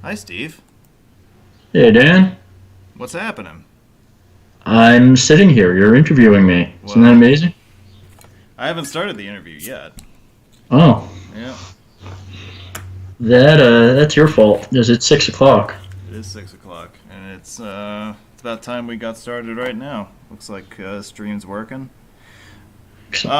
Hi, Steve. Hey, Dan. What's happening? I'm sitting here. You're interviewing me. Isn't that Well, amazing? I haven't started the interview yet. Oh, Yeah, that's your fault. Is it 6 o'clock? it is 6 o'clock, and it's about time we got started right now. Looks like stream's working. Excellent.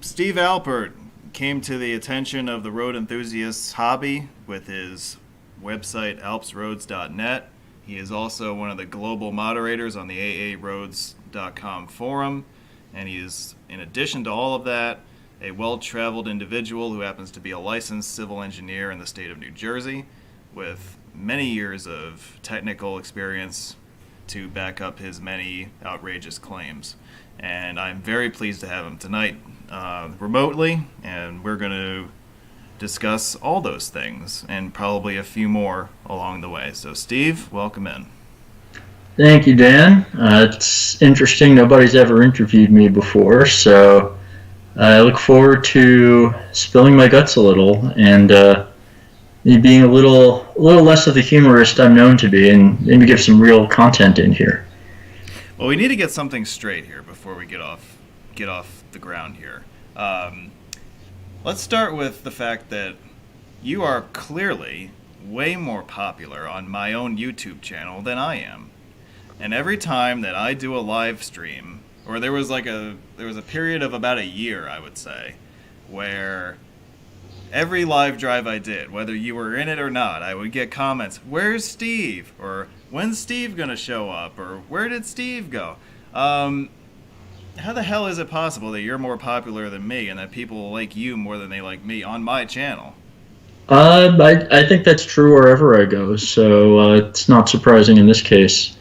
Steve Alpert came to the attention of the road enthusiasts hobby with his website alpsroads.net. He is also one of the global moderators on the aaroads.com forum, and he is, in addition to all of that, a well-traveled individual who happens to be a licensed civil engineer in the state of New Jersey with many years of technical experience to back up his many outrageous claims. And I'm very pleased to have him tonight remotely, and we're going to discuss all those things and probably a few more along the way. So, Steve, welcome in. Thank you, Dan. It's interesting. Nobody's ever interviewed me before, so I look forward to spilling my guts a little and me being a little less of the humorist I'm known to be, and maybe give some real content in here. Well, we need to get something straight here before we get off the ground here. Um, let's start with the fact that you are clearly way more popular on my own YouTube channel than I am. And every time that I do a live stream, or there was a period of about a year, I would say, where every live drive I did, whether you were in it or not, I would get comments, "Where's Steve?" or "When's Steve gonna show up?" or "Where did Steve go?" How the hell is it possible that you're more popular than me and that people like you more than they like me on my channel? I think that's true wherever I go, so it's not surprising in this case.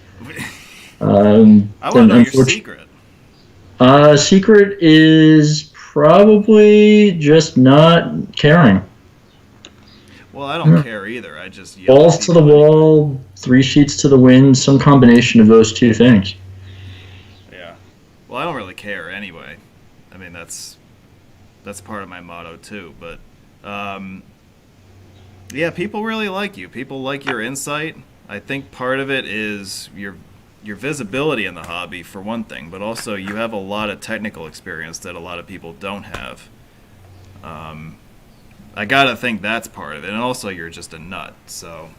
I want to know your Unfortunately, secret. secret is probably just not caring. Well, I don't Yeah. care either. I just yell at Balls to the people anyway. wall, three sheets to the wind, some combination of those two things. Yeah. Well, I don't really care anyway. I mean, that's part of my motto too. But yeah, people really like you. People like your insight. I think part of it is your visibility in the hobby for one thing, but also you have a lot of technical experience that a lot of people don't have. Um, I gotta think that's part of it, and also you're just a nut, so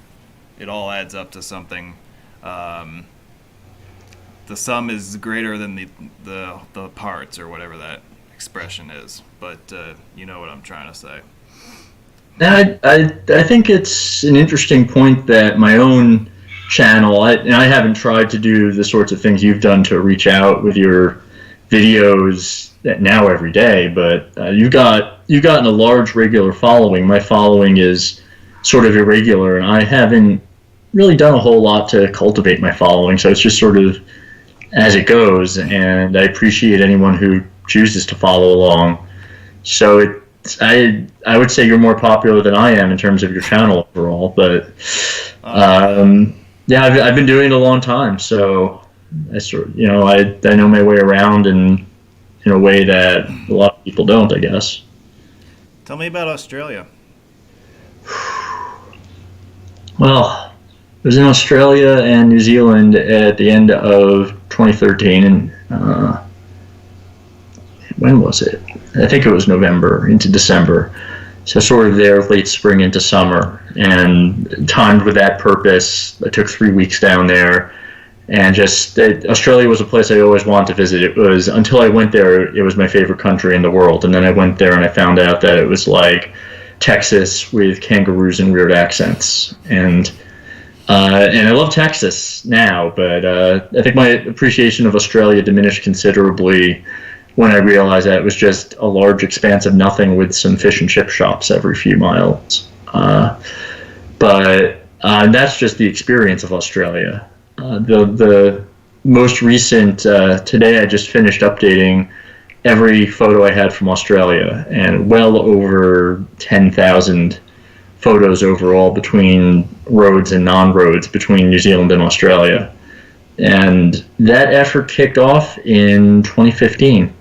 it all adds up to something. Um, the sum is greater than the parts, or whatever that expression is. But you know what I'm trying to say. I think it's an interesting point that my own channel, and I haven't tried to do the sorts of things you've done to reach out with your videos now every day, but you've gotten a large regular following. My following is sort of irregular, and I haven't really done a whole lot to cultivate my following, so it's just sort of as it goes, and I appreciate anyone who chooses to follow along. So I would say you're more popular than I am in terms of your channel overall, but Oh, yeah, I've been doing it a long time, so I know my way around in a way that a lot of people don't, I guess. tell me about Australia. Well, I was in Australia and New Zealand at the end of 2013, and when was it? I think it was November into December. So sort of there, late spring into summer, and timed with that purpose. I took 3 weeks down there, and Australia was a place I always wanted to visit. It was until I went there, it was my favorite country in the world, and then I went there and I found out that it was like Texas with kangaroos and weird accents, and I love Texas now, but I think my appreciation of Australia diminished considerably when I realized that it was just a large expanse of nothing with some fish and chip shops every few miles. But that's just the experience of Australia. The most recent today, I just finished updating every photo I had from Australia, and well over 10,000 photos overall between roads and non-roads between New Zealand and Australia. And that effort kicked off in 2015.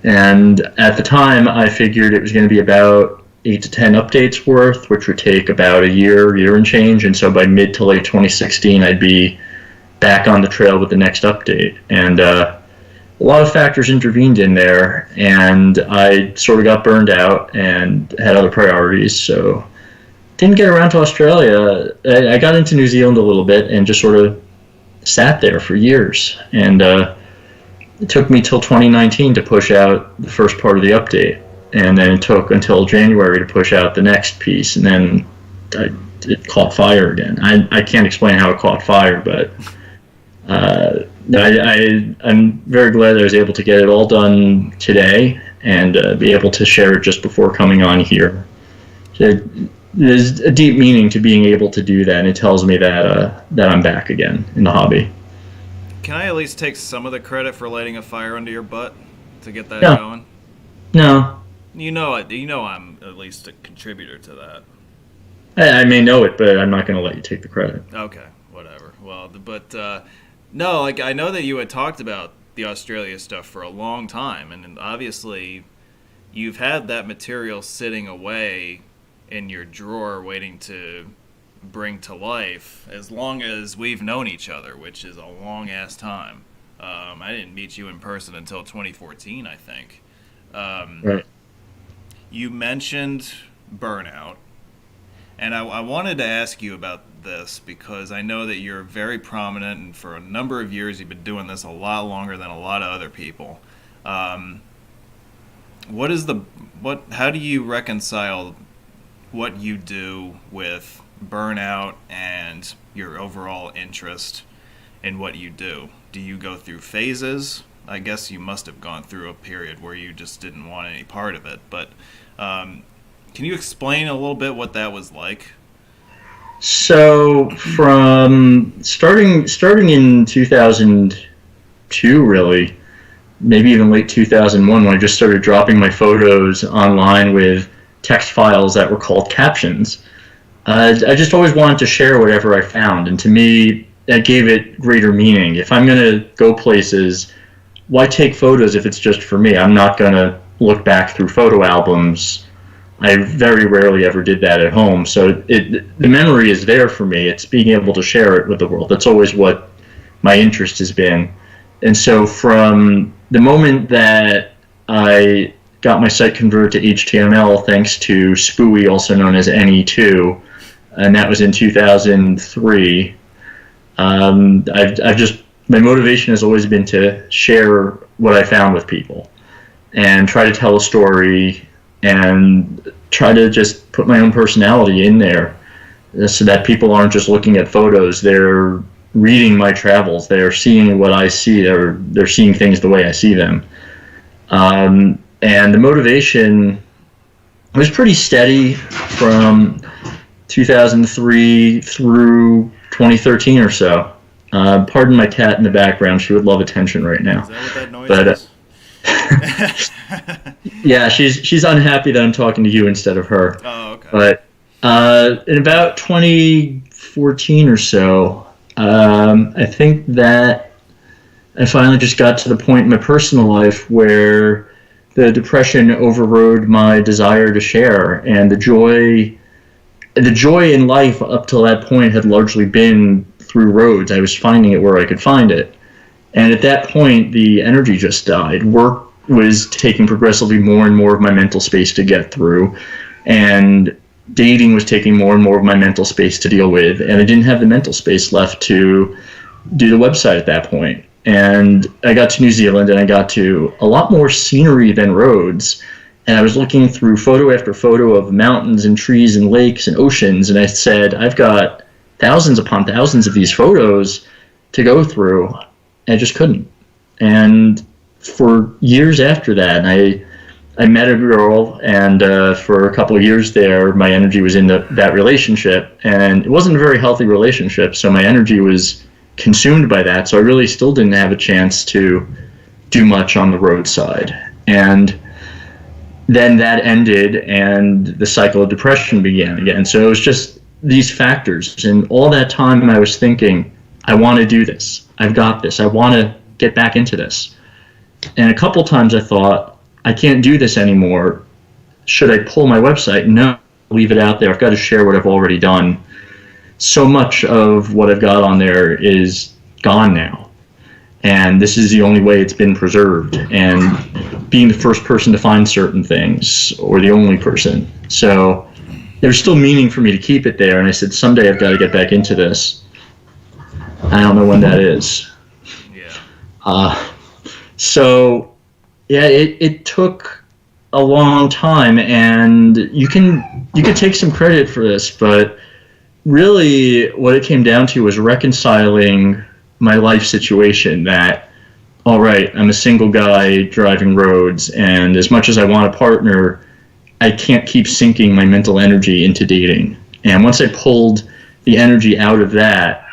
And at the time, I figured it was going to be about 8 to 10 updates worth, which would take about a year and change. And so by mid to late 2016, I'd be back on the trail with the next update. And a lot of factors intervened in there, and I sort of got burned out and had other priorities. So didn't get around to Australia. I got into New Zealand a little bit and just sort of sat there for years. And it took me till 2019 to push out the first part of the update. And then it took until January to push out the next piece. And then it caught fire again. I can't explain how it caught fire, but I'm very glad I was able to get it all done today and be able to share it just before coming on here. There's a deep meaning to being able to do that, and it tells me that I'm back again in the hobby. Can I at least take some of the credit for lighting a fire under your butt to get that No. going? No. You know I'm at least a contributor to that. I may know it, but I'm not going to let you take the credit. Okay, whatever. Well, but no, like I know that you had talked about the Australia stuff for a long time, and obviously you've had that material sitting away in your drawer waiting to bring to life as long as we've known each other, which is a long ass time. I didn't meet you in person until 2014, I think. Right. You mentioned Burnout, and I wanted to ask you about this because I know that you're very prominent, and for a number of years you've been doing this a lot longer than a lot of other people. How do you reconcile what you do with burnout and your overall interest in what you do? Do you go through phases? I guess you must have gone through a period where you just didn't want any part of it, but can you explain a little bit what that was like? So from starting in 2002, really, maybe even late 2001, when I just started dropping my photos online with text files that were called captions, I just always wanted to share whatever I found, and to me, that gave it greater meaning. If I'm going to go places, why take photos if it's just for me? I'm not going to look back through photo albums. I very rarely ever did that at home, so the memory is there for me. It's being able to share it with the world. That's always what my interest has been. And so from the moment that I got my site converted to HTML thanks to Spooey, also known as NE2, and that was in 2003, my motivation has always been to share what I found with people and try to tell a story and try to just put my own personality in there so that people aren't just looking at photos. They're reading my travels. They're seeing what I see. They're seeing things the way I see them. And the motivation was pretty steady from 2003 through 2013 or so. Pardon my cat in the background. She would love attention right now. Is that what that noise But, is? Yeah, she's unhappy that I'm talking to you instead of her. Oh, okay. But in about 2014 or so, I think that I finally just got to the point in my personal life where the depression overrode my desire to share, and the joy in life up till that point had largely been through roads. I was finding it where I could find it. And at that point, the energy just died. Work was taking progressively more and more of my mental space to get through, and dating was taking more and more of my mental space to deal with, and I didn't have the mental space left to do the website at that point. And I got to New Zealand, and I got to a lot more scenery than roads, and I was looking through photo after photo of mountains and trees and lakes and oceans, and I said, I've got thousands upon thousands of these photos to go through. I just couldn't. And for years after that, I met a girl, and for a couple of years there, my energy was in that relationship, and it wasn't a very healthy relationship, so my energy was consumed by that, so I really still didn't have a chance to do much on the roadside. And then that ended, and the cycle of depression began again. So it was just these factors, and all that time I was thinking, I want to do this. I've got this. I want to get back into this. And a couple times I thought, I can't do this anymore. should I pull my website? No, leave it out there. I've got to share what I've already done. So much of what I've got on there is gone now. And this is the only way it's been preserved. And being the first person to find certain things, or the only person. So there's still meaning for me to keep it there. And I said, someday I've got to get back into this. I don't know when that is. Yeah. So, yeah, it took a long time, and you can take some credit for this, but really what it came down to was reconciling my life situation that, all right, I'm a single guy driving roads, and as much as I want a partner, I can't keep sinking my mental energy into dating. And once I pulled the energy out of that,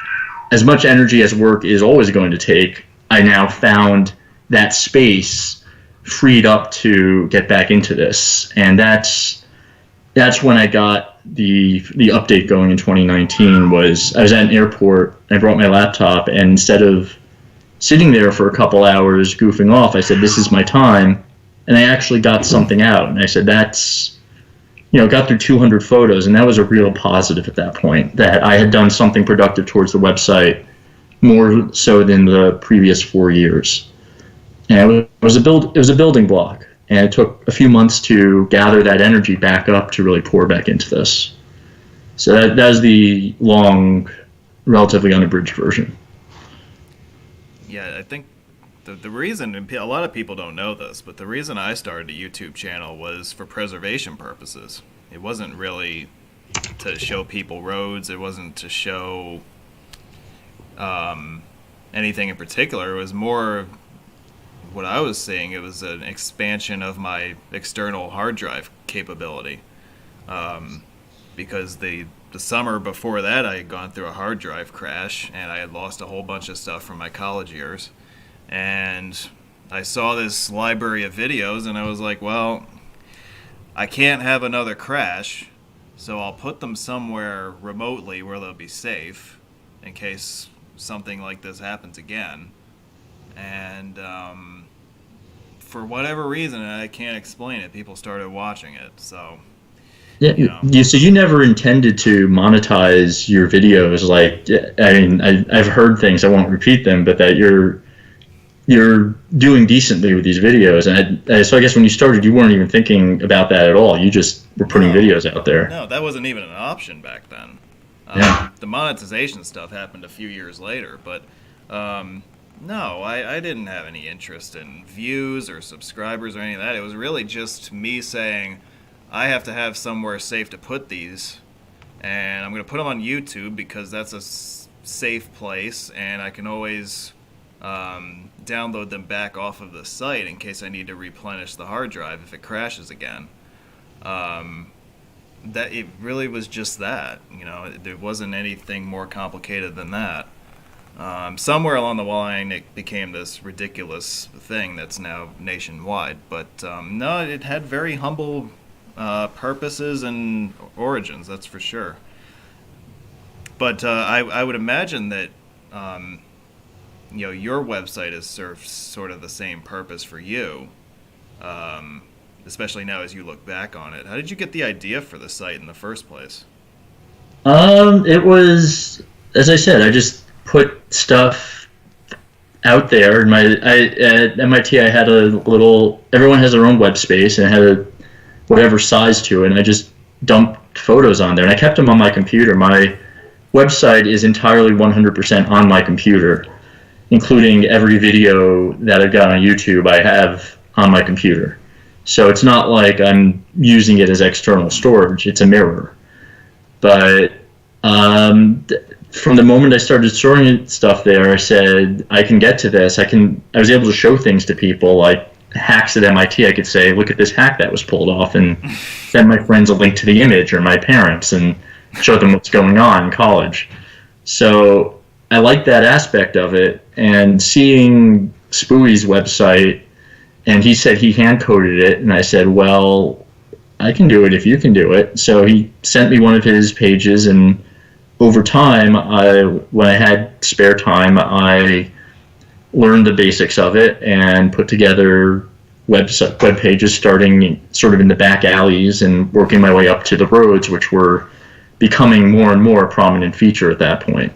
as much energy as work is always going to take, I now found that space freed up to get back into this. And that's when I got the update going in 2019. Was I was at an airport, I brought my laptop, and instead of sitting there for a couple hours goofing off, I said, this is my time. And I actually got something out. And I said, got through 200 photos, and that was a real positive at that point, that I had done something productive towards the website, more so than the previous 4 years. And it was a building block, and it took a few months to gather that energy back up to really pour back into this. So that was the long, relatively unabridged version. Yeah, I think the reason, and a lot of people don't know this, but the reason I started a YouTube channel was for preservation purposes. It wasn't really to show people roads. It wasn't to show anything in particular. It was more what I was seeing. It was an expansion of my external hard drive capability, because the summer before that I had gone through a hard drive crash, and I had lost a whole bunch of stuff from my college years. And I saw this library of videos, and I was like, well, I can't have another crash, so I'll put them somewhere remotely where they'll be safe in case something like this happens again. And for whatever reason, and I can't explain it, people started watching it. So yeah, so you never intended to monetize your videos. Like, I mean, I've heard things, I won't repeat them, but that you're doing decently with these videos, and so I guess when you started, you weren't even thinking about that at all. You just were putting videos out there. No, that wasn't even an option back then. The monetization stuff happened a few years later, but no, I didn't have any interest in views or subscribers or any of that. It was really just me saying, I have to have somewhere safe to put these, and I'm going to put them on YouTube because that's a safe place, and I can always download them back off of the site in case I need to replenish the hard drive if it crashes again. That it really was just that, there wasn't anything more complicated than that. Somewhere along the line, it became this ridiculous thing that's now nationwide. But no, it had very humble purposes and origins, that's for sure. But I would imagine that your website has served sort of the same purpose for you, especially now as you look back on it. How did you get the idea for the site in the first place? It was, as I said, I just put stuff out there. At MIT, I had a little, everyone has their own web space, and it had a whatever size to it, and I just dumped photos on there, and I kept them on my computer. My website is entirely 100% on my computer, including every video that I've got on YouTube I have on my computer. So it's not like I'm using it as external storage, it's a mirror. But from the moment I started storing stuff there, I said, I can get to this. I was able to show things to people, like hacks at MIT. I could say, look at this hack that was pulled off, and send my friends a link to the image, or my parents, and show them what's going on in college. So I like that aspect of it, and seeing Spooey's website, and he said he hand-coded it, and I said, well, I can do it if you can do it. So he sent me one of his pages, and over time, when I had spare time, I learned the basics of it and put together web pages, starting sort of in the back alleys and working my way up to the roads, which were becoming more and more a prominent feature at that point.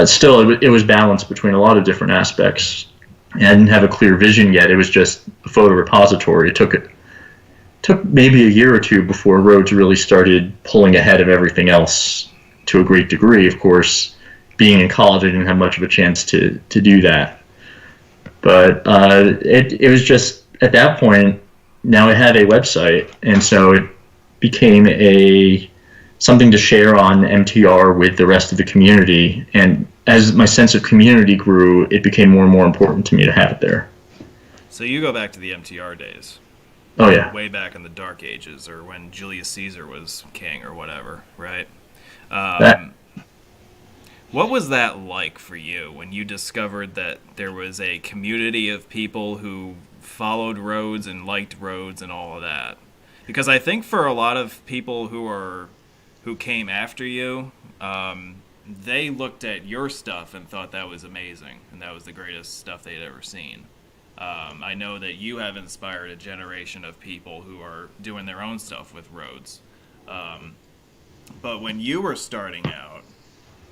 Still, it was balanced between a lot of different aspects. And I didn't have a clear vision yet. It was just a photo repository. It took maybe a year or two before roads really started pulling ahead of everything else to a great degree. Of course, being in college, I didn't have much of a chance to do that. But it was just, at that point, now I had a website, and so it became something to share on MTR with the rest of the community. And as my sense of community grew, it became more and more important to me to have it there. So you go back to the MTR days. Oh, yeah. Way back in the Dark Ages, or when Julius Caesar was king or whatever, right? What was that like for you when you discovered that there was a community of people who followed roads and liked roads and all of that? Because I think for a lot of people who came after you, they looked at your stuff and thought that was amazing, and that was the greatest stuff they'd ever seen. I know that you have inspired a generation of people who are doing their own stuff with roads. But when you were starting out,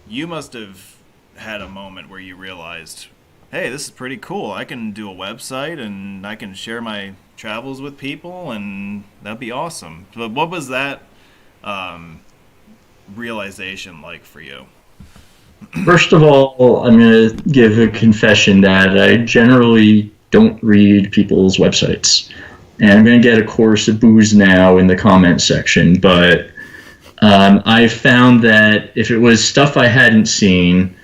you must have had a moment where you realized, hey, this is pretty cool. I can do a website and I can share my travels with people, and that'd be awesome. But what was that realization like for you? First of all, I'm going to give a confession that I generally don't read people's websites. And I'm going to get a chorus of boos now in the comment section, but I found that if it was stuff I hadn't seen,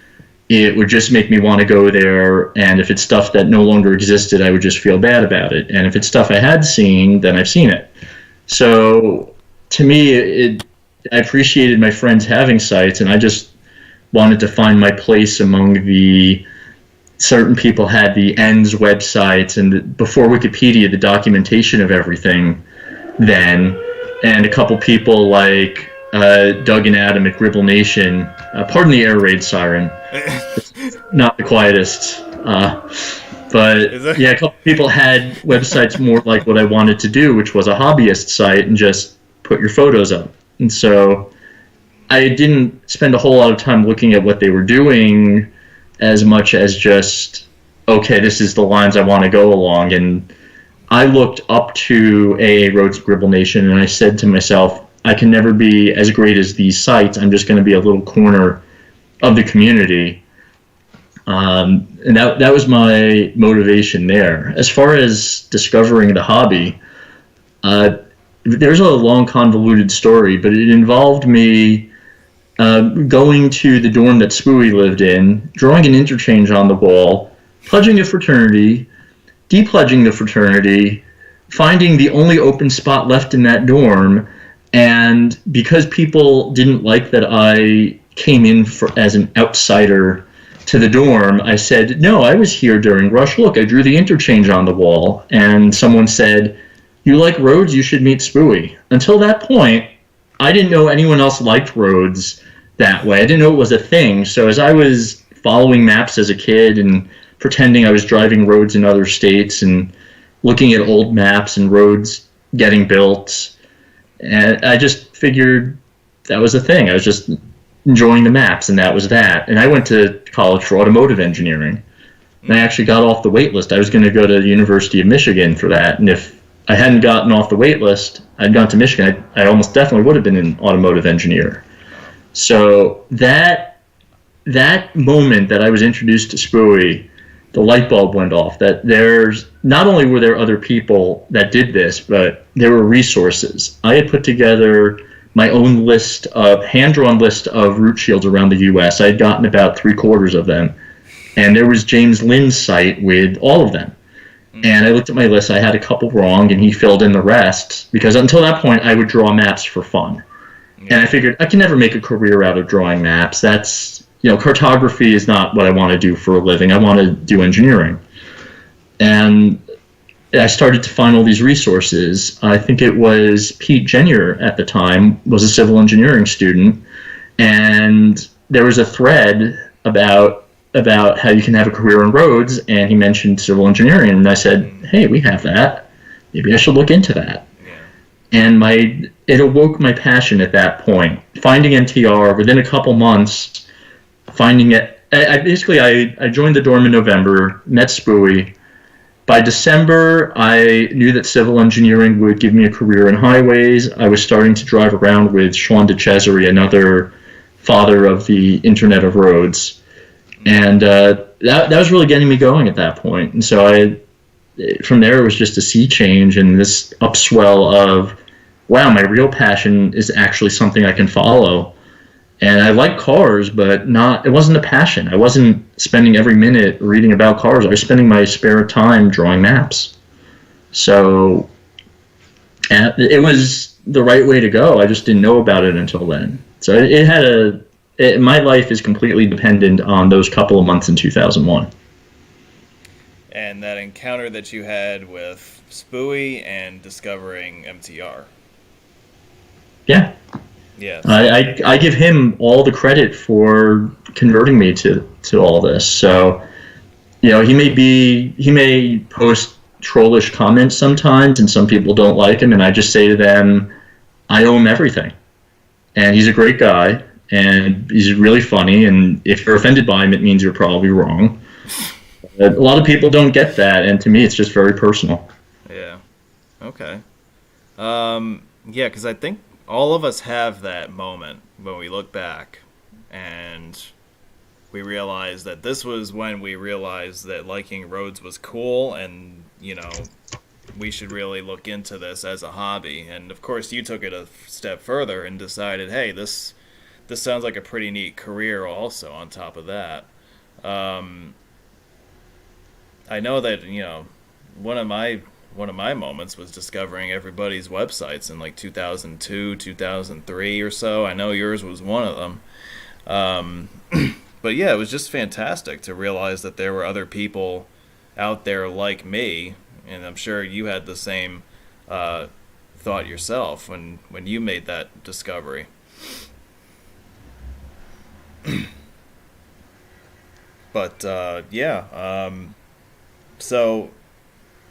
it would just make me want to go there, and if it's stuff that no longer existed, I would just feel bad about it. And if it's stuff I had seen, then I've seen it. So to me, I appreciated my friends having sites, and I just wanted to find my place among the certain people had the ENDS websites, and before Wikipedia, the documentation of everything then, and a couple people like Doug and Adam at Gribble Nation. Pardon the air raid siren. It's not the quietest. But yeah, a couple people had websites more like what I wanted to do, which was a hobbyist site and just put your photos up. And so I didn't spend a whole lot of time looking at what they were doing as much as just, okay, this is the lines I want to go along. And I looked up to AA Roads Gribble Nation, and I said to myself, I can never be as great as these sites. I'm just going to be a little corner of the community. And that was my motivation there. As far as discovering the hobby, there's a long, convoluted story, but it involved me going to the dorm that Spooey lived in, drawing an interchange on the wall, pledging a fraternity, depledging the fraternity, finding the only open spot left in that dorm, and because people didn't like that I came in as an outsider to the dorm, I said, no, I was here during rush. Look, I drew the interchange on the wall. And someone said, you like roads? You should meet Spooey. Until that point, I didn't know anyone else liked roads that way. I didn't know it was a thing. So as I was following maps as a kid and pretending I was driving roads in other states and looking at old maps and roads getting built, and I just figured that was a thing. I was just enjoying the maps, and that was that. And I went to college for automotive engineering, and I actually got off the wait list. I was going to go to the University of Michigan for that, and if I hadn't gotten off the wait list, I'd gone to Michigan, I almost definitely would have been an automotive engineer. So that moment that I was introduced to Spooey, the light bulb went off, that there's, not only were there other people that did this, but there were resources. I had put together my own hand-drawn list of route shields around the U.S. I had gotten about 3/4 of them, and there was James Lynn's site with all of them. And I looked at my list, I had a couple wrong, and he filled in the rest, because until that point, I would draw maps for fun. Yeah. And I figured, I can never make a career out of drawing maps. That's, cartography is not what I want to do for a living. I want to do engineering. And I started to find all these resources. I think it was Pete Jenier at the time was a civil engineering student, and there was a thread about about how you can have a career in roads, and he mentioned civil engineering, and I said, hey, we have that. Maybe I should look into that. Yeah. And it awoke my passion at that point. Finding NTR within a couple months, finding it. I joined the dorm in November, met Spooey. By December, I knew that civil engineering would give me a career in highways. I was starting to drive around with Sean DeCesare, another father of the Internet of Roads. And that was really getting me going at that point. And so from there, it was just a sea change and this upswell of, wow, my real passion is actually something I can follow. And I like cars, but it wasn't a passion. I wasn't spending every minute reading about cars. I was spending my spare time drawing maps. So it was the right way to go. I just didn't know about it until then. So my life is completely dependent on those couple of months in 2001. And that encounter that you had with Spooey and discovering MTR. Yeah. Yeah. I give him all the credit for converting me to all this. So, he may post trollish comments sometimes, and some people don't like him, and I just say to them, I owe him everything. And he's a great guy, and he's really funny, and if you're offended by him, it means you're probably wrong. A lot of people don't get that, and to me, it's just very personal. Yeah. Okay. Yeah, because I think all of us have that moment when we look back and we realize that this was when we realized that liking roads was cool and, we should really look into this as a hobby. And, of course, you took it a step further and decided, hey, this sounds like a pretty neat career also on top of that. I know that, one of my moments was discovering everybody's websites in like 2002, 2003 or so. I know yours was one of them. But yeah, it was just fantastic to realize that there were other people out there like me, and I'm sure you had the same thought yourself when you made that discovery. But so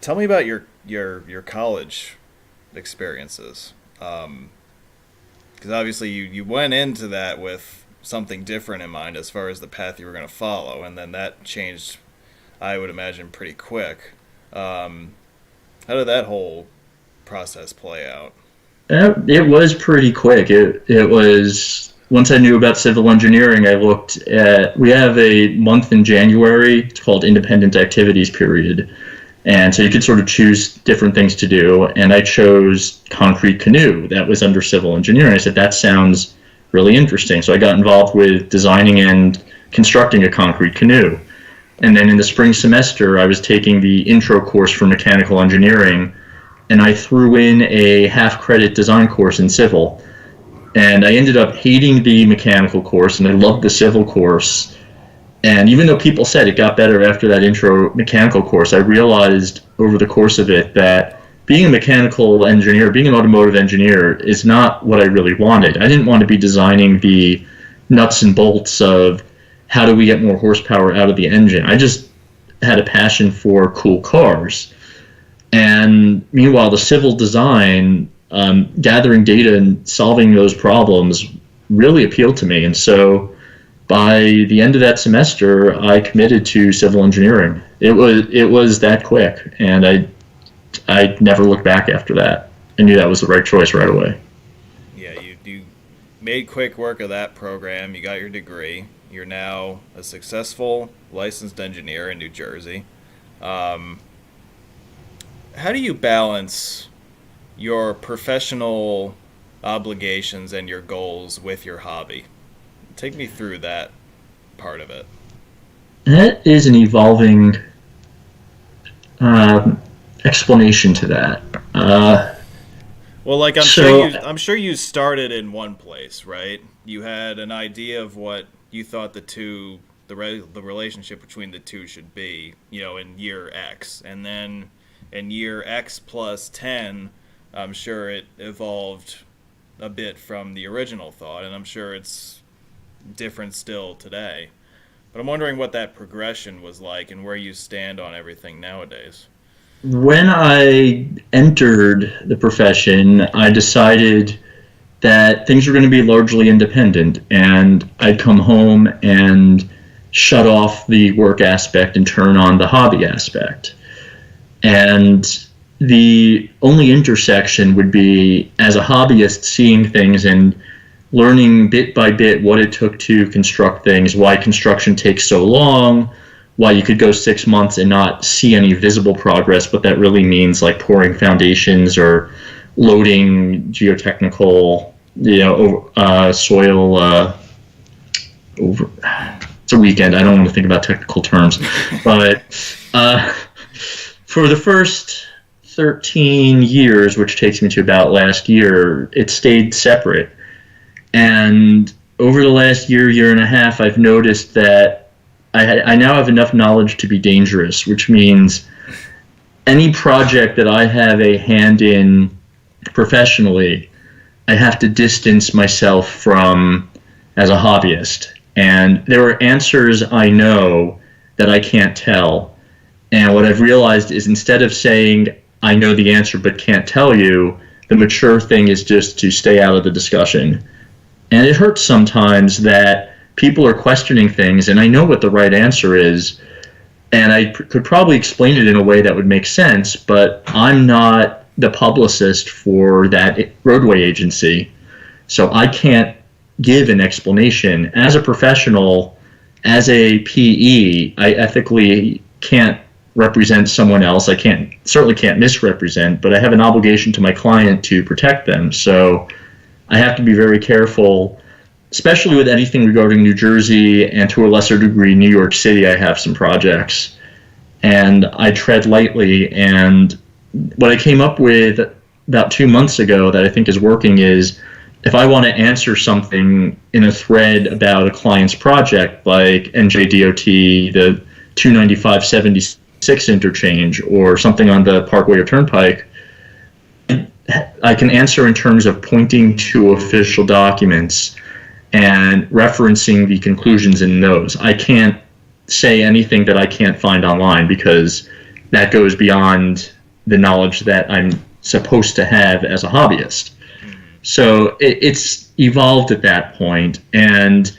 tell me about your college experiences, because obviously you went into that with something different in mind as far as the path you were going to follow, and then that changed, I would imagine, pretty quick. How did that whole process play out? It was pretty quick. It was, once I knew about civil engineering, we have a month in January. It's called Independent Activities Period. And so you could sort of choose different things to do. And I chose concrete canoe. That was under civil engineering. I said, that sounds really interesting. So I got involved with designing and constructing a concrete canoe. And then in the spring semester, I was taking the intro course for mechanical engineering, and I threw in a half-credit design course in civil. And I ended up hating the mechanical course, and I loved the civil course. And even though people said it got better after that intro mechanical course, I realized over the course of it that being a mechanical engineer, being an automotive engineer, is not what I really wanted. I didn't want to be designing the nuts and bolts of how do we get more horsepower out of the engine. I just had a passion for cool cars. And meanwhile, the civil design, gathering data and solving those problems really appealed to me. And so by the end of that semester, I committed to civil engineering. It was that quick, and I never looked back after that. I knew that was the right choice right away. Yeah, you made quick work of that program. You got your degree. You're now a successful licensed engineer in New Jersey. How do you balance your professional obligations and your goals with your hobby? Take me through that part of it. That is an evolving explanation to that. Well, like I'm sure you started in one place, right? You had an idea of what you thought the relationship between the two should be, in year X, and then in year X plus 10, I'm sure it evolved a bit from the original thought, and I'm sure it's different still today. But I'm wondering what that progression was like and where you stand on everything nowadays. When I entered the profession, I decided that things were going to be largely independent, and I'd come home and shut off the work aspect and turn on the hobby aspect. And the only intersection would be as a hobbyist seeing things and learning bit by bit what it took to construct things, why construction takes so long, why you could go 6 months and not see any visible progress, but that really means like pouring foundations or loading geotechnical, soil. Over. It's a weekend. I don't want to think about technical terms, but for the first 13 years, which takes me to about last year, it stayed separate. And over the last year and a half, I've noticed that I now have enough knowledge to be dangerous, which means any project that I have a hand in professionally, I have to distance myself from as a hobbyist. And there are answers I know that I can't tell. And what I've realized is instead of saying, I know the answer but can't tell you, the mature thing is just to stay out of the discussion. And it hurts sometimes that people are questioning things, and I know what the right answer is, and I could probably explain it in a way that would make sense, but I'm not the publicist for that roadway agency, so I can't give an explanation. As a professional, as a PE, I ethically can't represent someone else. I certainly can't misrepresent, but I have an obligation to my client to protect them, so I have to be very careful, especially with anything regarding New Jersey and to a lesser degree New York City. I have some projects and I tread lightly, and what I came up with about 2 months ago that I think is working is if I want to answer something in a thread about a client's project like NJDOT, the 295-76 interchange, or something on the Parkway or Turnpike, I can answer in terms of pointing to official documents and referencing the conclusions in those. I can't say anything that I can't find online because that goes beyond the knowledge that I'm supposed to have as a hobbyist. So it's evolved at that point. And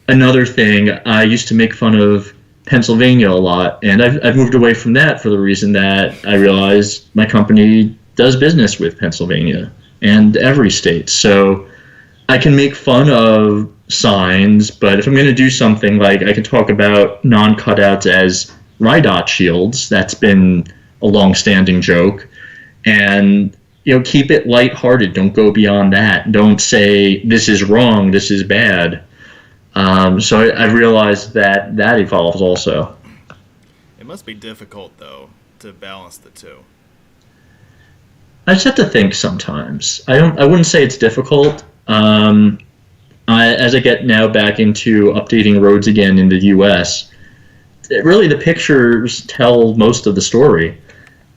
another thing, I used to make fun of Pennsylvania a lot, and I've moved away from that for the reason that I realized my company does business with Pennsylvania and every state. So I can make fun of signs, but if I'm going to do something like I can talk about non-cutouts as RIDOT shields, that's been a long-standing joke, and keep it lighthearted. Don't go beyond that. Don't say this is wrong, this is bad. So I realized that evolves also. It must be difficult though to balance the two. I just have to think sometimes. I wouldn't say it's difficult. As I get now back into updating roads again in the U.S., really the pictures tell most of the story.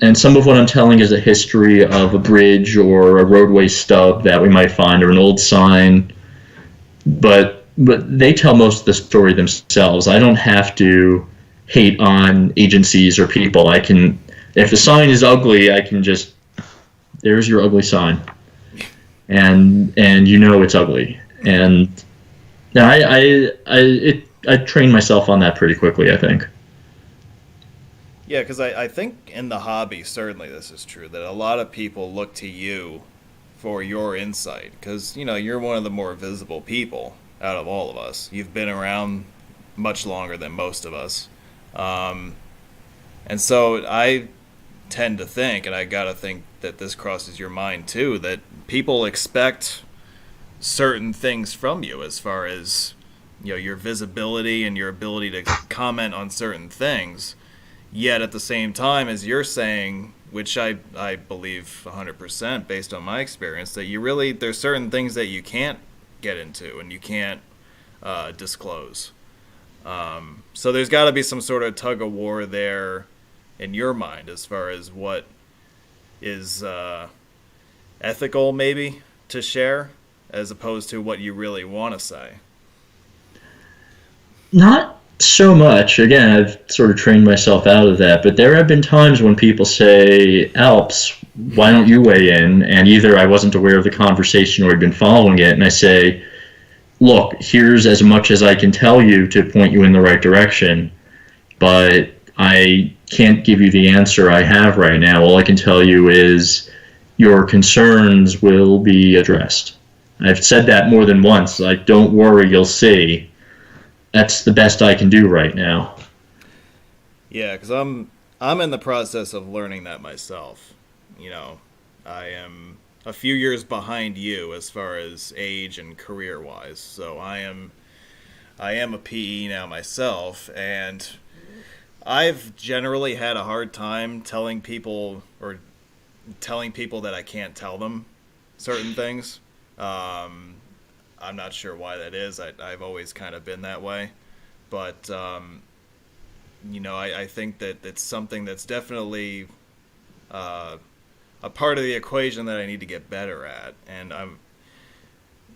And some of what I'm telling is a history of a bridge or a roadway stub that we might find, or an old sign. But they tell most of the story themselves. I don't have to hate on agencies or people. If the sign is ugly, I can just, there's your ugly sign, and it's ugly. And I trained myself on that pretty quickly, I think. Yeah, because I think in the hobby, certainly this is true, that a lot of people look to you for your insight, because you're one of the more visible people out of all of us. You've been around much longer than most of us, and so I tend to think, and I gotta think that this crosses your mind too, that people expect certain things from you as far as your visibility and your ability to comment on certain things, yet at the same time as you're saying, which I believe 100% based on my experience, that there's certain things that you can't get into and you can't disclose. So there's got to be some sort of tug of war there in your mind as far as what is ethical maybe to share as opposed to what you really want to say. Not So much. Again, I've sort of trained myself out of that, but there have been times when people say, Alps, why don't you weigh in? And either I wasn't aware of the conversation or had been following it, and I say, look, here's as much as I can tell you to point you in the right direction, but I can't give you the answer I have right now. All I can tell you is your concerns will be addressed. I've said that more than once. Like, don't worry, you'll see. That's the best I can do right now. Yeah, because I'm in the process of learning that myself. You know, I am a few years behind you as far as age and career wise. So I am a PE now myself, and I've generally had a hard time telling people that I can't tell them certain things. Um, I'm not sure why that is. I've always kind of been that way, but I think that it's something that's definitely uh, a part of the equation that I need to get better at. And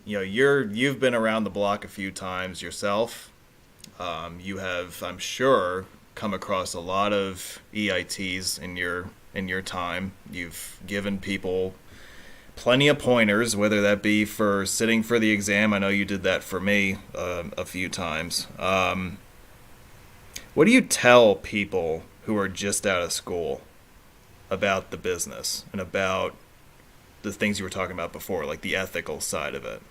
you've been around the block a few times yourself. You have, I'm sure, come across a lot of EITs in your time. You've given people plenty of pointers, whether that be for sitting for the exam. I know you did that for me a few times. What do you tell people who are just out of school about the business and about the things you were talking about before, like the ethical side of it?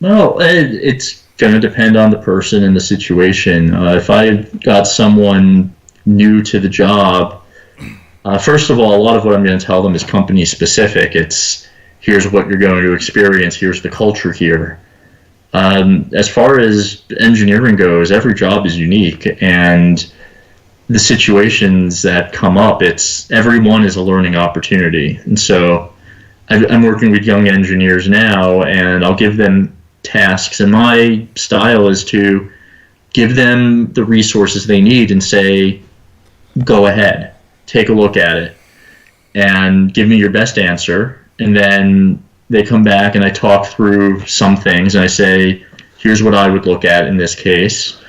Well, it's going to depend on the person and the situation. If I got someone new to the job, first of all, a lot of what I'm going to tell them is company specific. It's here's what you're going to experience, here's the culture here. As far as engineering goes, every job is unique, and the situations that come up, it's everyone is a learning opportunity. And so I'm working with young engineers now, and I'll give them tasks, and my style is to give them the resources they need and say, go ahead, take a look at it, and give me your best answer. And then they come back and I talk through some things and I say, here's what I would look at in this case,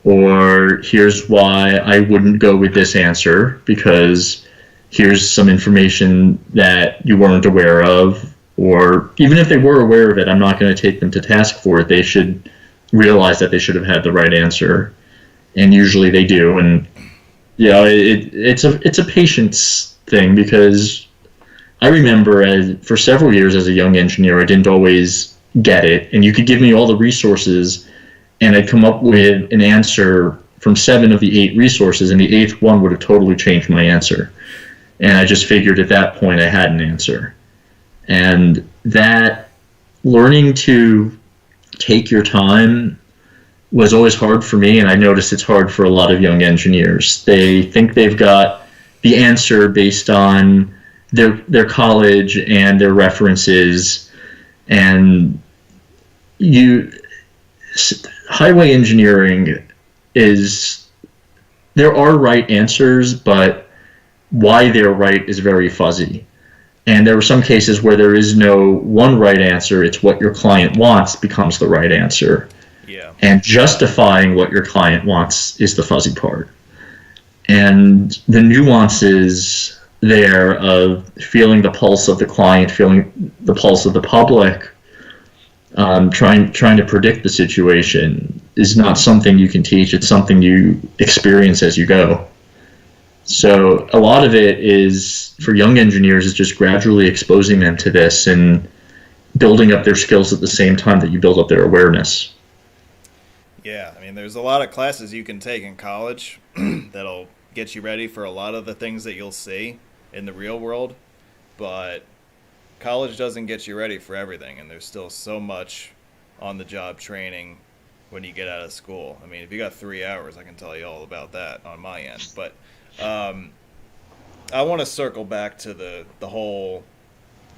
or here's why I wouldn't go with this answer because here's some information that you weren't aware of. Or even if they were aware of it, I'm not going to take them to task for it. They should realize that they should have had the right answer, and usually they do. And it's a patience thing, because I remember for several years as a young engineer, I didn't always get it, and you could give me all the resources, and I'd come up with an answer from 7 of the 8 resources, and the 8th one would have totally changed my answer. And I just figured at that point I had an answer. And that learning to take your time was always hard for me, and I noticed it's hard for a lot of young engineers. They think they've got the answer based on their college and their references, and highway engineering is, there are right answers, but why they're right is very fuzzy. And there are some cases where there is no one right answer. It's what your client wants becomes the right answer. Yeah. And justifying what your client wants is the fuzzy part. And the nuances there of feeling the pulse of the client, feeling the pulse of the public, trying to predict the situation is not something you can teach. It's something you experience as you go. So a lot of it is, for young engineers, is just gradually exposing them to this and building up their skills at the same time that you build up their awareness. Yeah, I mean, there's a lot of classes you can take in college that'll get you ready for a lot of the things that you'll see in the real world, but college doesn't get you ready for everything, and there's still so much on-the-job training when you get out of school. I mean, if you got 3 hours, I can tell you all about that on my end, but I want to circle back to the whole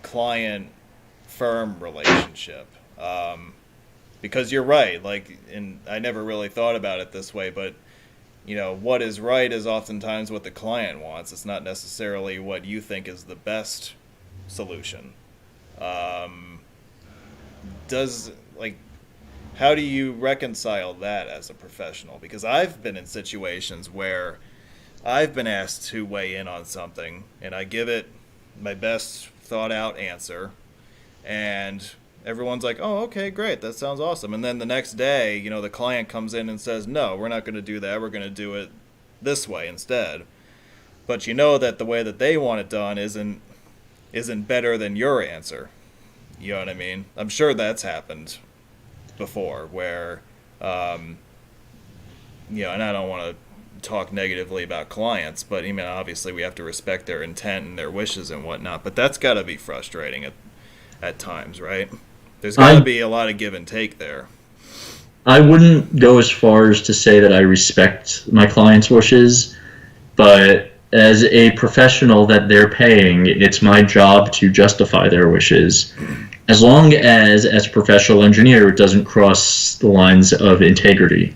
client-firm relationship, because you're right. Like, and I never really thought about it this way, but what is right is oftentimes what the client wants. It's not necessarily what you think is the best solution. Does like how do you reconcile that as a professional? Because I've been in situations where I've been asked to weigh in on something, and I give it my best thought out answer, and everyone's like, "Oh, okay, great, that sounds awesome." And then the next day, the client comes in and says, "No, we're not going to do that. We're going to do it this way instead." But you know that the way that they want it done isn't better than your answer. You know what I mean? I'm sure that's happened before, where, and I don't want to talk negatively about clients, but obviously we have to respect their intent and their wishes and whatnot. But that's got to be frustrating at times, right? There's got to be a lot of give and take there. I wouldn't go as far as to say that I respect my clients' wishes, but as a professional that they're paying, it's my job to justify their wishes. As long as a professional engineer, it doesn't cross the lines of integrity.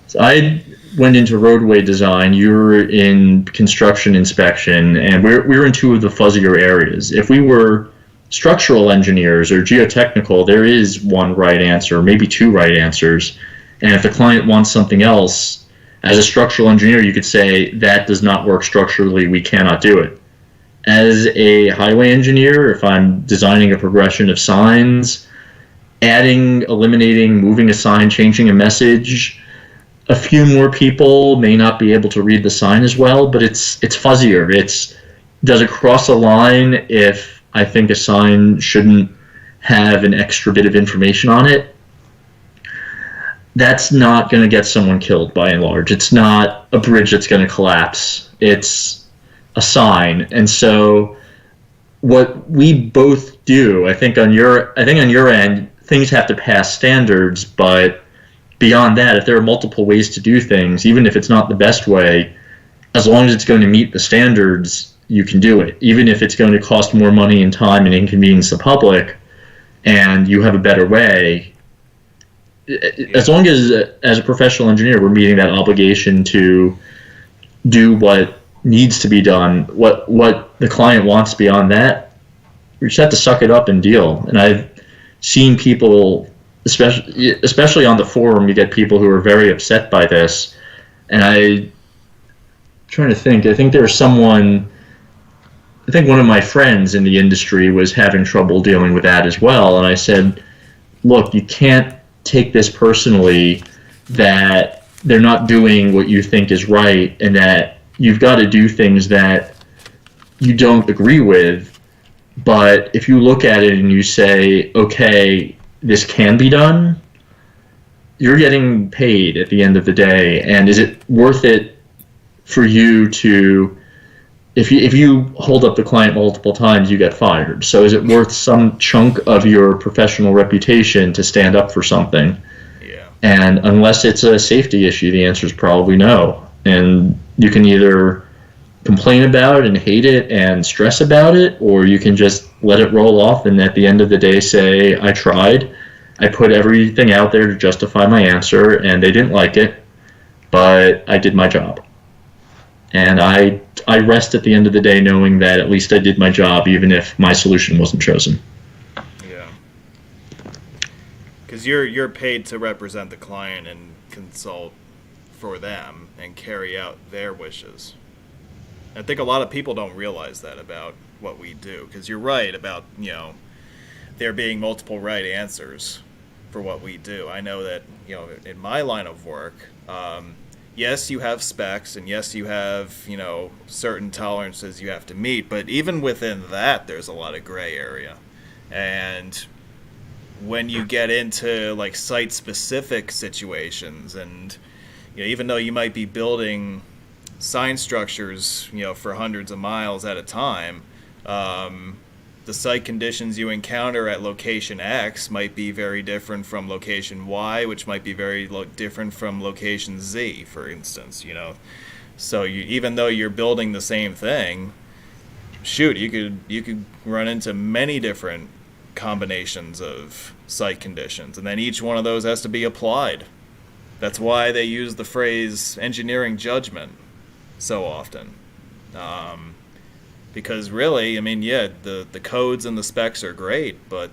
So I went into roadway design, you were in construction inspection, and we're in two of the fuzzier areas. If we were structural engineers or geotechnical, there is one right answer, maybe two right answers. And if the client wants something else, as a structural engineer, you could say, that does not work structurally, we cannot do it. As a highway engineer, if I'm designing a progression of signs, adding, eliminating, moving a sign, changing a message, a few more people may not be able to read the sign as well, but it's fuzzier. Does it cross a line if I think a sign shouldn't have an extra bit of information on it? That's not going to get someone killed by and large. It's not a bridge that's going to collapse. It's a sign. And so what we both do, I think on your end, things have to pass standards, but beyond that, if there are multiple ways to do things, even if it's not the best way, as long as it's going to meet the standards, you can do it. Even if it's going to cost more money and time and inconvenience the public, and you have a better way, as long as a professional engineer, we're meeting that obligation to do what needs to be done, what the client wants beyond that, we just have to suck it up and deal. And I've seen people, especially on the forum, you get people who are very upset by this. And I'm trying to think, I think one of my friends in the industry was having trouble dealing with that as well. And I said, look, you can't take this personally, that they're not doing what you think is right, and that you've got to do things that you don't agree with. But if you look at it and you say, okay, this can be done, you're getting paid at the end of the day. And is it worth it for you to, if you hold up the client multiple times, you get fired. So is it worth some chunk of your professional reputation to stand up for something? Yeah. And unless it's a safety issue, the answer is probably no. And you can either complain about it and hate it and stress about it, or you can just let it roll off and at the end of the day say, I tried, I put everything out there to justify my answer, and they didn't like it, but I did my job. And I rest at the end of the day knowing that at least I did my job, even if my solution wasn't chosen. Yeah. Because you're paid to represent the client and consult for them and carry out their wishes. I think a lot of people don't realize that about what we do, because you're right about, there being multiple right answers for what we do. I know that, in my line of work, yes, you have specs, and yes, you have, certain tolerances you have to meet, but even within that, there's a lot of gray area. And when you get into, like, site-specific situations, and, even though you might be building sign structures, for hundreds of miles at a time, the site conditions you encounter at location X might be very different from location Y, which might be very different from location Z, for instance, So even though you're building the same thing, shoot, you could run into many different combinations of site conditions, and then each one of those has to be applied. That's why they use the phrase engineering judgment so often. Because really, the codes and the specs are great, but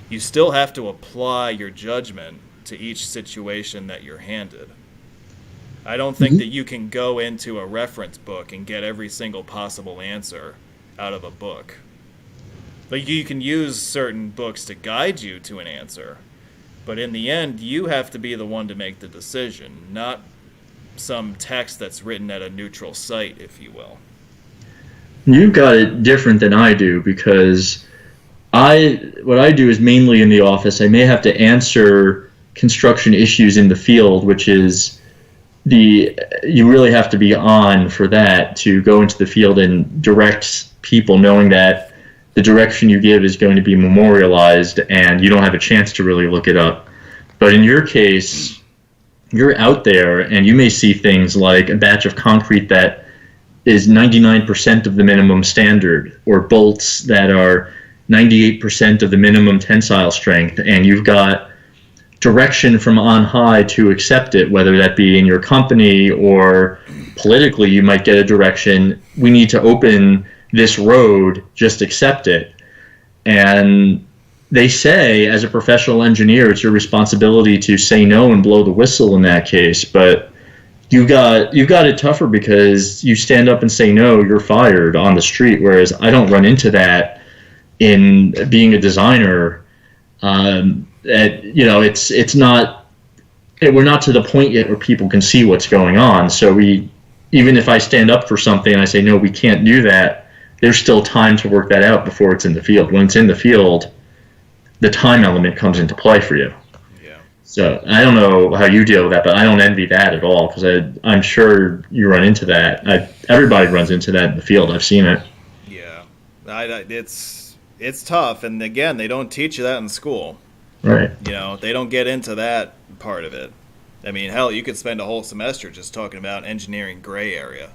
you still have to apply your judgment to each situation that you're handed. I don't think that you can go into a reference book and get every single possible answer out of a book. Like, you can use certain books to guide you to an answer, but in the end, you have to be the one to make the decision, not some text that's written at a neutral site, if you will. You've got it different than I do, because what I do is mainly in the office. I may have to answer construction issues in the field, which is you really have to be on for that, to go into the field and direct people, knowing that the direction you give is going to be memorialized and you don't have a chance to really look it up. But in your case, you're out there and you may see things like a batch of concrete that is 99% of the minimum standard, or bolts that are 98% of the minimum tensile strength, and you've got direction from on high to accept it, whether that be in your company or politically. You might get a direction: we need to open this road, just accept it. And they say, as a professional engineer, it's your responsibility to say no and blow the whistle in that case. But you've got it tougher, because you stand up and say no, you're fired on the street. Whereas I don't run into that in being a designer. It's not. We're not to the point yet where people can see what's going on. So even if I stand up for something and I say no, we can't do that, there's still time to work that out before it's in the field. When it's in the field, the time element comes into play for you. Yeah. So I don't know how you deal with that, but I don't envy that at all, because I'm sure you run into that. Everybody runs into that in the field. I've seen it. Yeah. It's tough, and again, they don't teach you that in school. Right. They don't get into that part of it. I mean, hell, you could spend a whole semester just talking about engineering gray area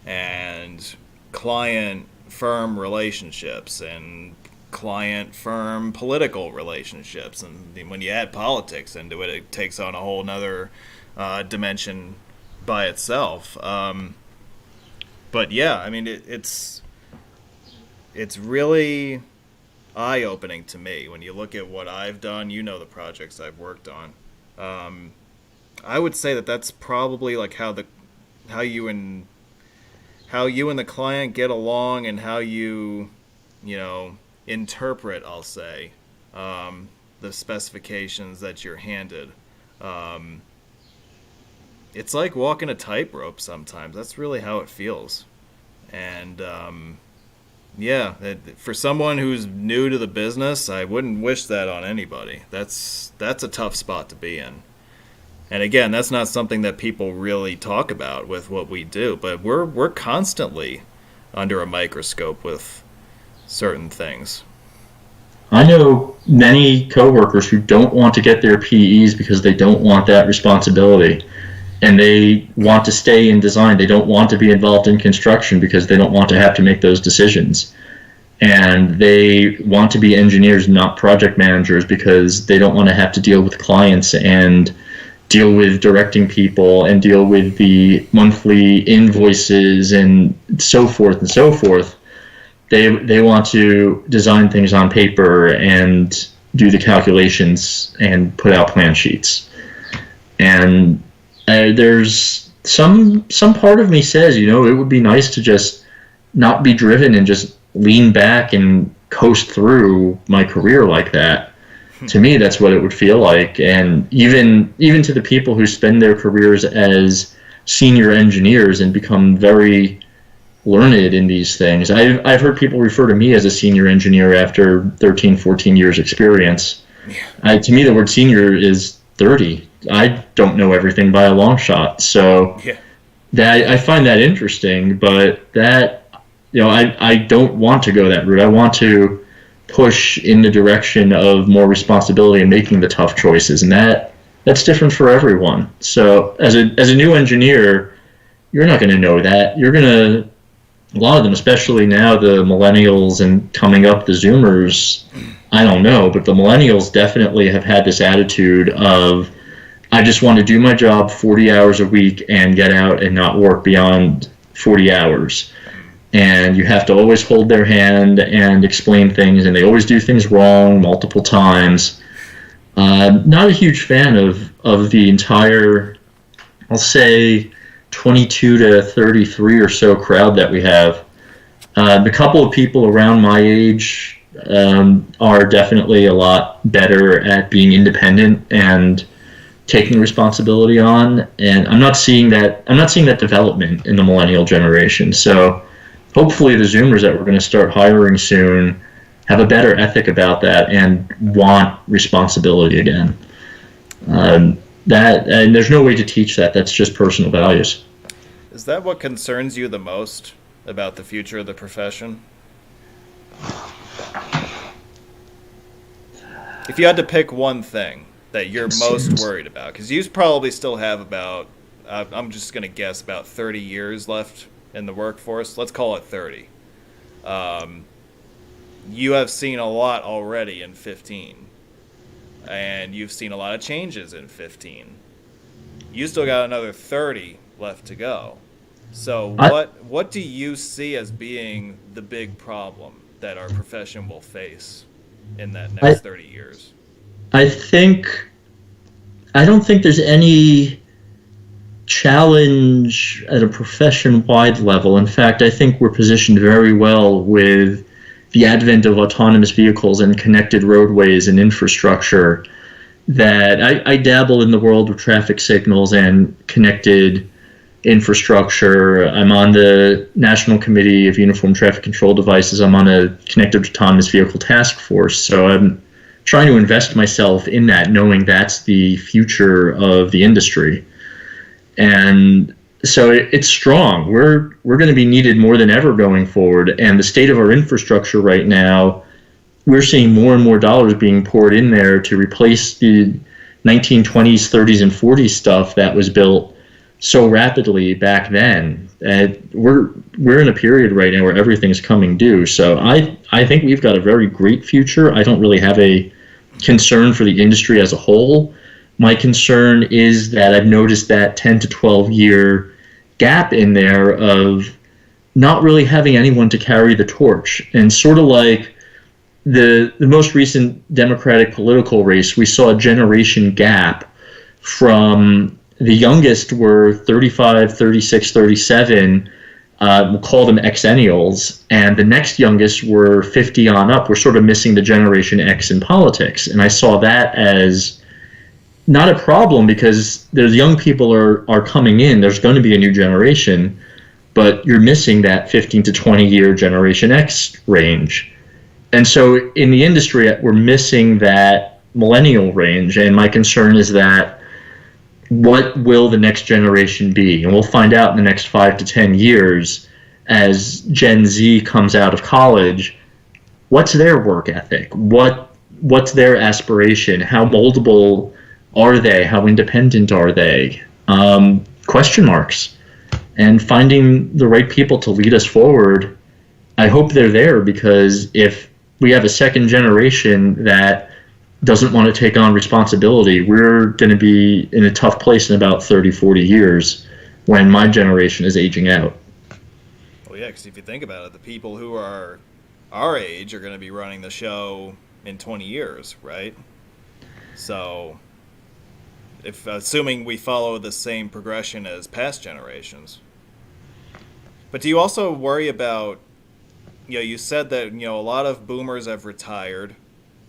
and client-firm relationships and client-firm political relationships. And when you add politics into it, it takes on a whole nother dimension by itself. But yeah, I mean, it's really eye-opening to me when you look at what I've done. The projects I've worked on. I would say that that's probably like how you and the client get along, and how you interpret, I'll say, the specifications that you're handed. It's like walking a tightrope sometimes. That's really how it feels. And yeah, for someone who's new to the business, I wouldn't wish that on anybody. That's a tough spot to be in. And again, that's not something that people really talk about with what we do, but we're constantly under a microscope with certain things. I know many coworkers who don't want to get their PEs because they don't want that responsibility, and they want to stay in design. They don't want to be involved in construction because they don't want to have to make those decisions. And they want to be engineers, not project managers, because they don't want to have to deal with clients and deal with directing people and deal with the monthly invoices and so forth and so forth. They want to design things on paper and do the calculations and put out plan sheets. And there's some part of me says, it would be nice to just not be driven and just lean back and coast through my career like that. To me, that's what it would feel like. And even to the people who spend their careers as senior engineers and become very learned in these things. I've heard people refer to me as a senior engineer after 13, 14 years experience. Yeah. To me, the word senior is 30. I don't know everything by a long shot. So yeah. That I find that interesting, but that, I don't want to go that route. I want to push in the direction of more responsibility and making the tough choices, and that's different for everyone. So as a new engineer, you're not going to know that. A lot of them, especially now the millennials and coming up the Zoomers, I don't know, but the millennials definitely have had this attitude of, I just want to do my job 40 hours a week and get out and not work beyond 40 hours. and you have to always hold their hand and explain things, and they always do things wrong multiple times. Not a huge fan of the entire, I'll say, 22 to 33 or so crowd that we have. The couple of people around my age are definitely a lot better at being independent and taking responsibility on, and I'm not seeing that development in the millennial generation. So hopefully the Zoomers that we're going to start hiring soon have a better ethic about that and want responsibility again. That, and there's no way to teach that. That's just personal values. Is that what concerns you the most about the future of the profession? If you had to pick one thing that you're most worried about, because you probably still have about, I'm just going to guess, about 30 years left in the workforce. Let's call it 30. You have seen a lot already in 15, and you've seen a lot of changes in 15. You still got another 30 left to go. So what do you see as being the big problem that our profession will face in that next 30 years? I don't think there's any challenge at a profession-wide level. In fact, I think we're positioned very well with the advent of autonomous vehicles and connected roadways and infrastructure. That I dabble in the world of traffic signals and connected infrastructure. I'm on the National Committee of Uniform Traffic Control Devices. I'm on a connected autonomous vehicle task force. So I'm trying to invest myself in that, knowing that's the future of the industry. And so it's strong. We're going to be needed more than ever going forward. And the state of our infrastructure right now, we're seeing more and more dollars being poured in there to replace the 1920s, 30s, and 40s stuff that was built so rapidly back then. We're in a period right now where everything's coming due. So I think we've got a very great future. I don't really have a concern for the industry as a whole. My concern is that I've noticed that 10 to 12 year gap in there of not really having anyone to carry the torch. And sort of like the most recent Democratic political race, we saw a generation gap from the youngest were 35, 36, 37, we'll call them Xennials, and the next youngest were 50 on up. We're sort of missing the Generation X in politics. And I saw that as not a problem because there's young people are coming in. There's going to be a new generation, but you're missing that 15 to 20 year Generation X range. And so in the industry, we're missing that millennial range. And my concern is that what will the next generation be? And we'll find out in the next 5 to 10 years as Gen Z comes out of college, what's their work ethic? What's their aspiration? How moldable are they? How independent are they? Question marks. And finding the right people to lead us forward, I hope they're there, because if we have a second generation that doesn't want to take on responsibility, we're going to be in a tough place in about 30, 40 years when my generation is aging out. Well, yeah, because if you think about it, the people who are our age are going to be running the show in 20 years, right? So, if assuming we follow the same progression as past generations. But do you also worry about, you said that, a lot of boomers have retired.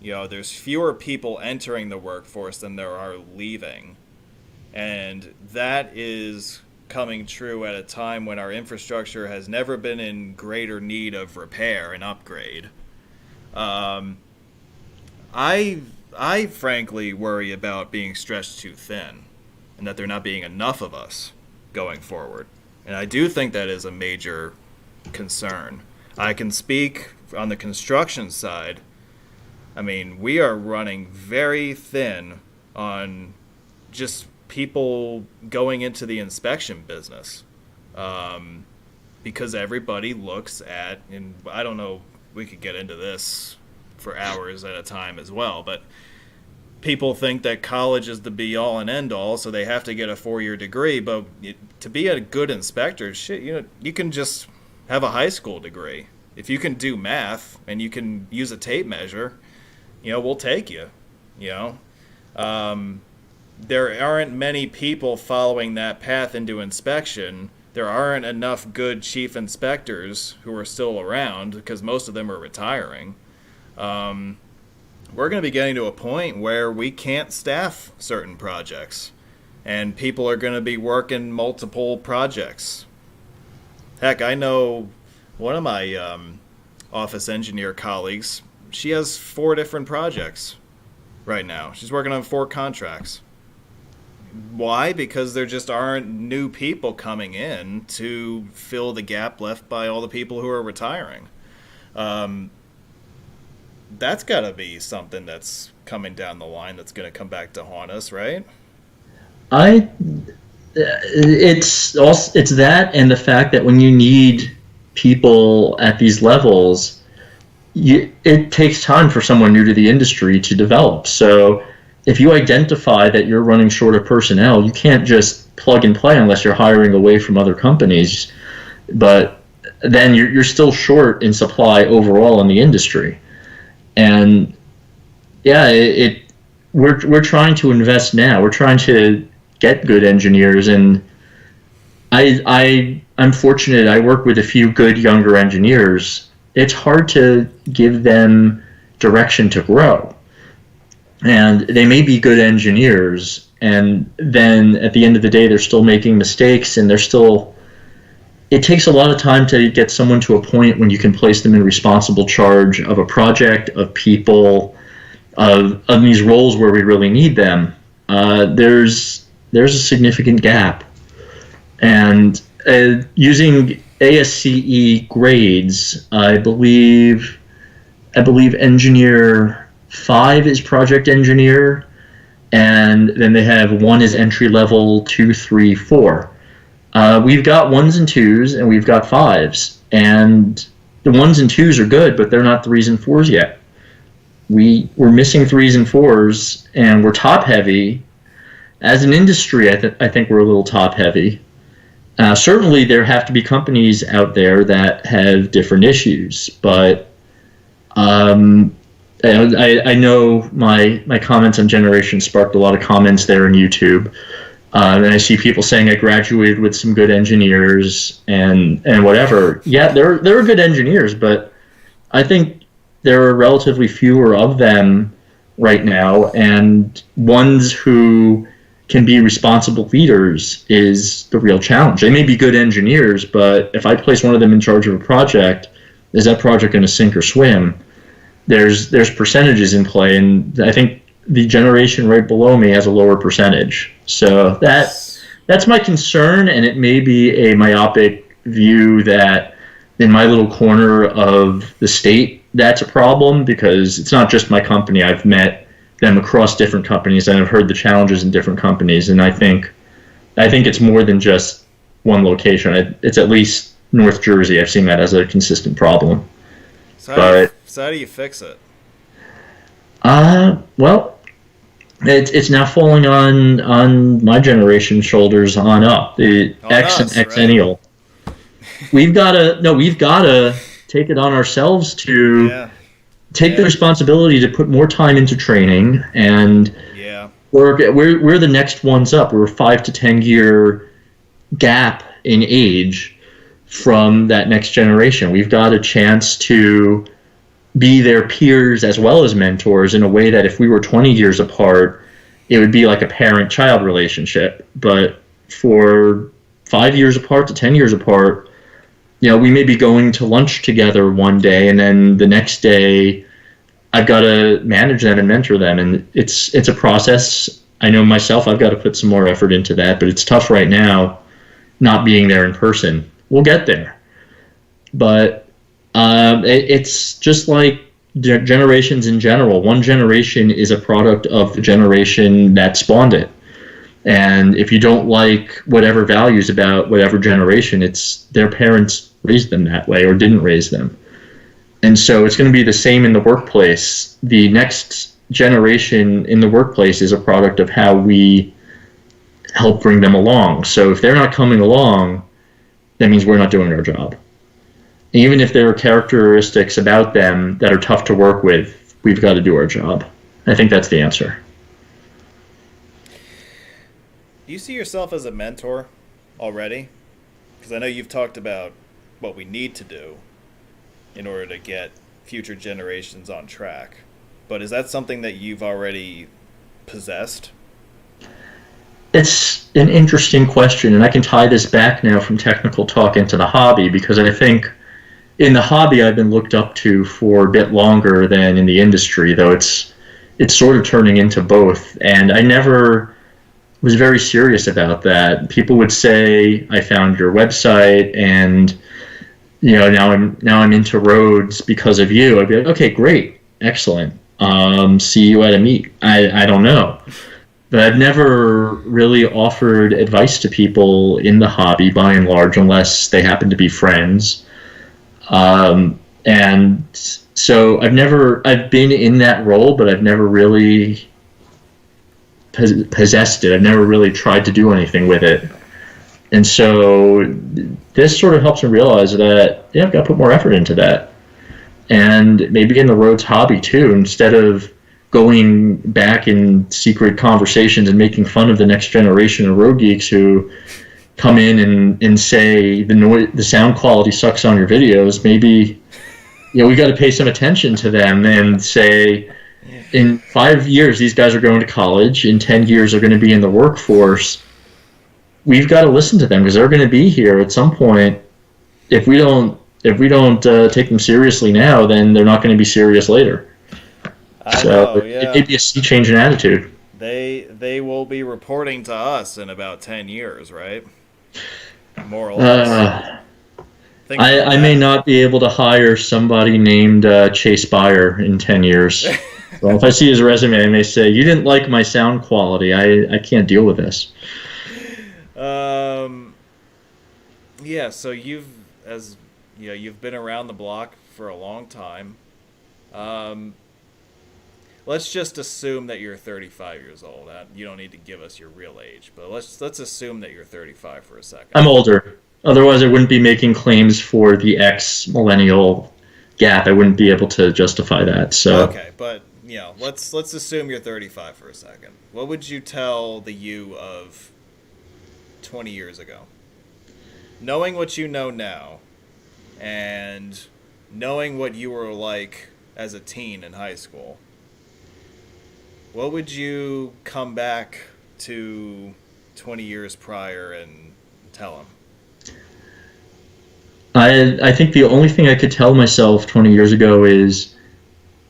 There's fewer people entering the workforce than there are leaving. And that is coming true at a time when our infrastructure has never been in greater need of repair and upgrade. I frankly worry about being stretched too thin and that there not being enough of us going forward. And I do think that is a major concern. I can speak on the construction side. I mean, we are running very thin on just people going into the inspection business, because everybody looks at, and I don't know, we could get into this for hours at a time as well, but people think that college is the be-all and end-all, so they have to get a 4-year degree, but to be a good inspector, you can just have a high school degree. If you can do math and you can use a tape measure, we'll take you. You know, there aren't many people following that path into inspection. There aren't enough good chief inspectors who are still around because most of them are retiring. We're going to be getting to a point where we can't staff certain projects, and people are going to be working multiple projects. Heck, I know one of my office engineer colleagues, she has 4 different projects right now. She's working on 4 contracts. Why? Because there just aren't new people coming in to fill the gap left by all the people who are retiring. That's got to be something that's coming down the line that's going to come back to haunt us, right? It's that, and the fact that when you need people at these levels, it takes time for someone new to the industry to develop. So if you identify that you're running short of personnel, you can't just plug and play unless you're hiring away from other companies. But then you're still short in supply overall in the industry. And yeah, we're trying to invest now. We're trying to get good engineers, and I'm fortunate. I work with a few good younger engineers. It's hard to give them direction to grow, and they may be good engineers, and then at the end of the day, they're still making mistakes, and it takes a lot of time to get someone to a point when you can place them in responsible charge of a project, of people, of these roles where we really need them. There's a significant gap. And using ASCE grades, I believe engineer 5 is project engineer, and then they have 1 is entry level, 2, 3, 4. We've got 1s and 2s, and we've got 5s, and the 1s and 2s are good, but they're not 3s and 4s yet. We're missing 3s and 4s, and we're top heavy. As an industry, I think we're a little top heavy. Certainly, there have to be companies out there that have different issues, but I know my comments on Generation sparked a lot of comments there on YouTube. And I see people saying I graduated with some good engineers and whatever. Yeah, there are good engineers, but I think there are relatively fewer of them right now, and ones who can be responsible leaders is the real challenge. They may be good engineers, but if I place one of them in charge of a project, is that project going to sink or swim? There's percentages in play, and I think the generation right below me has a lower percentage. So that's my concern, and it may be a myopic view that in my little corner of the state, that's a problem, because it's not just my company. I've met them across different companies, and I've heard the challenges in different companies, and I think it's more than just one location. It's at least North Jersey. I've seen that as a consistent problem. So how do you fix it? Well, it's now falling on my generation's shoulders on up. The X and Xennial. Right? We've got to take it on ourselves to take the responsibility to put more time into training, and we're the next ones up. We're a 5 to 10 year gap in age from that next generation. We've got a chance to be their peers as well as mentors in a way that if we were 20 years apart, it would be like a parent-child relationship. But for 5 years apart to 10 years apart, we may be going to lunch together one day, and then the next day I've got to manage them and mentor them. And it's a process. I know myself, I've got to put some more effort into that, but it's tough right now not being there in person. We'll get there. But it's just like generations in general. One generation is a product of the generation that spawned it. And if you don't like whatever values about whatever generation, it's their parents raised them that way or didn't raise them. And so it's going to be the same in the workplace. The next generation in the workplace is a product of how we help bring them along. So if they're not coming along, that means we're not doing our job. Even if there are characteristics about them that are tough to work with, we've got to do our job. I think that's the answer. Do you see yourself as a mentor already? Because I know you've talked about what we need to do in order to get future generations on track. But is that something that you've already possessed? It's an interesting question, and I can tie this back now from technical talk into the hobby, because I think in the hobby I've been looked up to for a bit longer than in the industry, though it's sort of turning into both. And I never was very serious about that. People would say, I found your website and now I'm into roads because of you. I'd be like, okay, great, excellent. See you at a meet. I don't know. But I've never really offered advice to people in the hobby, by and large, unless they happen to be friends. And so I've been in that role, but I've never really possessed it. I've never really tried to do anything with it. And so this sort of helps me realize that, I've got to put more effort into that. And maybe in the roads hobby too, instead of going back in secret conversations and making fun of the next generation of road geeks who come in and say the sound quality sucks on your videos, maybe we got to pay some attention to them and say, in 5 years these guys are going to college, in 10 years they're going to be in the workforce. We've got to listen to them because they're going to be here at some point. If we don't take them seriously now, then they're not going to be serious later. It may be a sea change in attitude. They will be reporting to us in about 10 years, right? More or less. I may not be able to hire somebody named Chase Beyer in 10 years. Well, if I see his resume, I may say, you didn't like my sound quality. I can't deal with this. So you've been around the block for a long time. Let's just assume that you're 35 years old. You don't need to give us your real age, but let's assume that you're 35 for a second. I'm older. Otherwise, I wouldn't be making claims for the ex-millennial gap. I wouldn't be able to justify that. So okay, but let's assume you're 35 for a second. What would you tell the you of 20 years ago? Knowing what you know now, and knowing what you were like as a teen in high school, what would you come back to 20 years prior and tell him? I think the only thing I could tell myself 20 years ago is,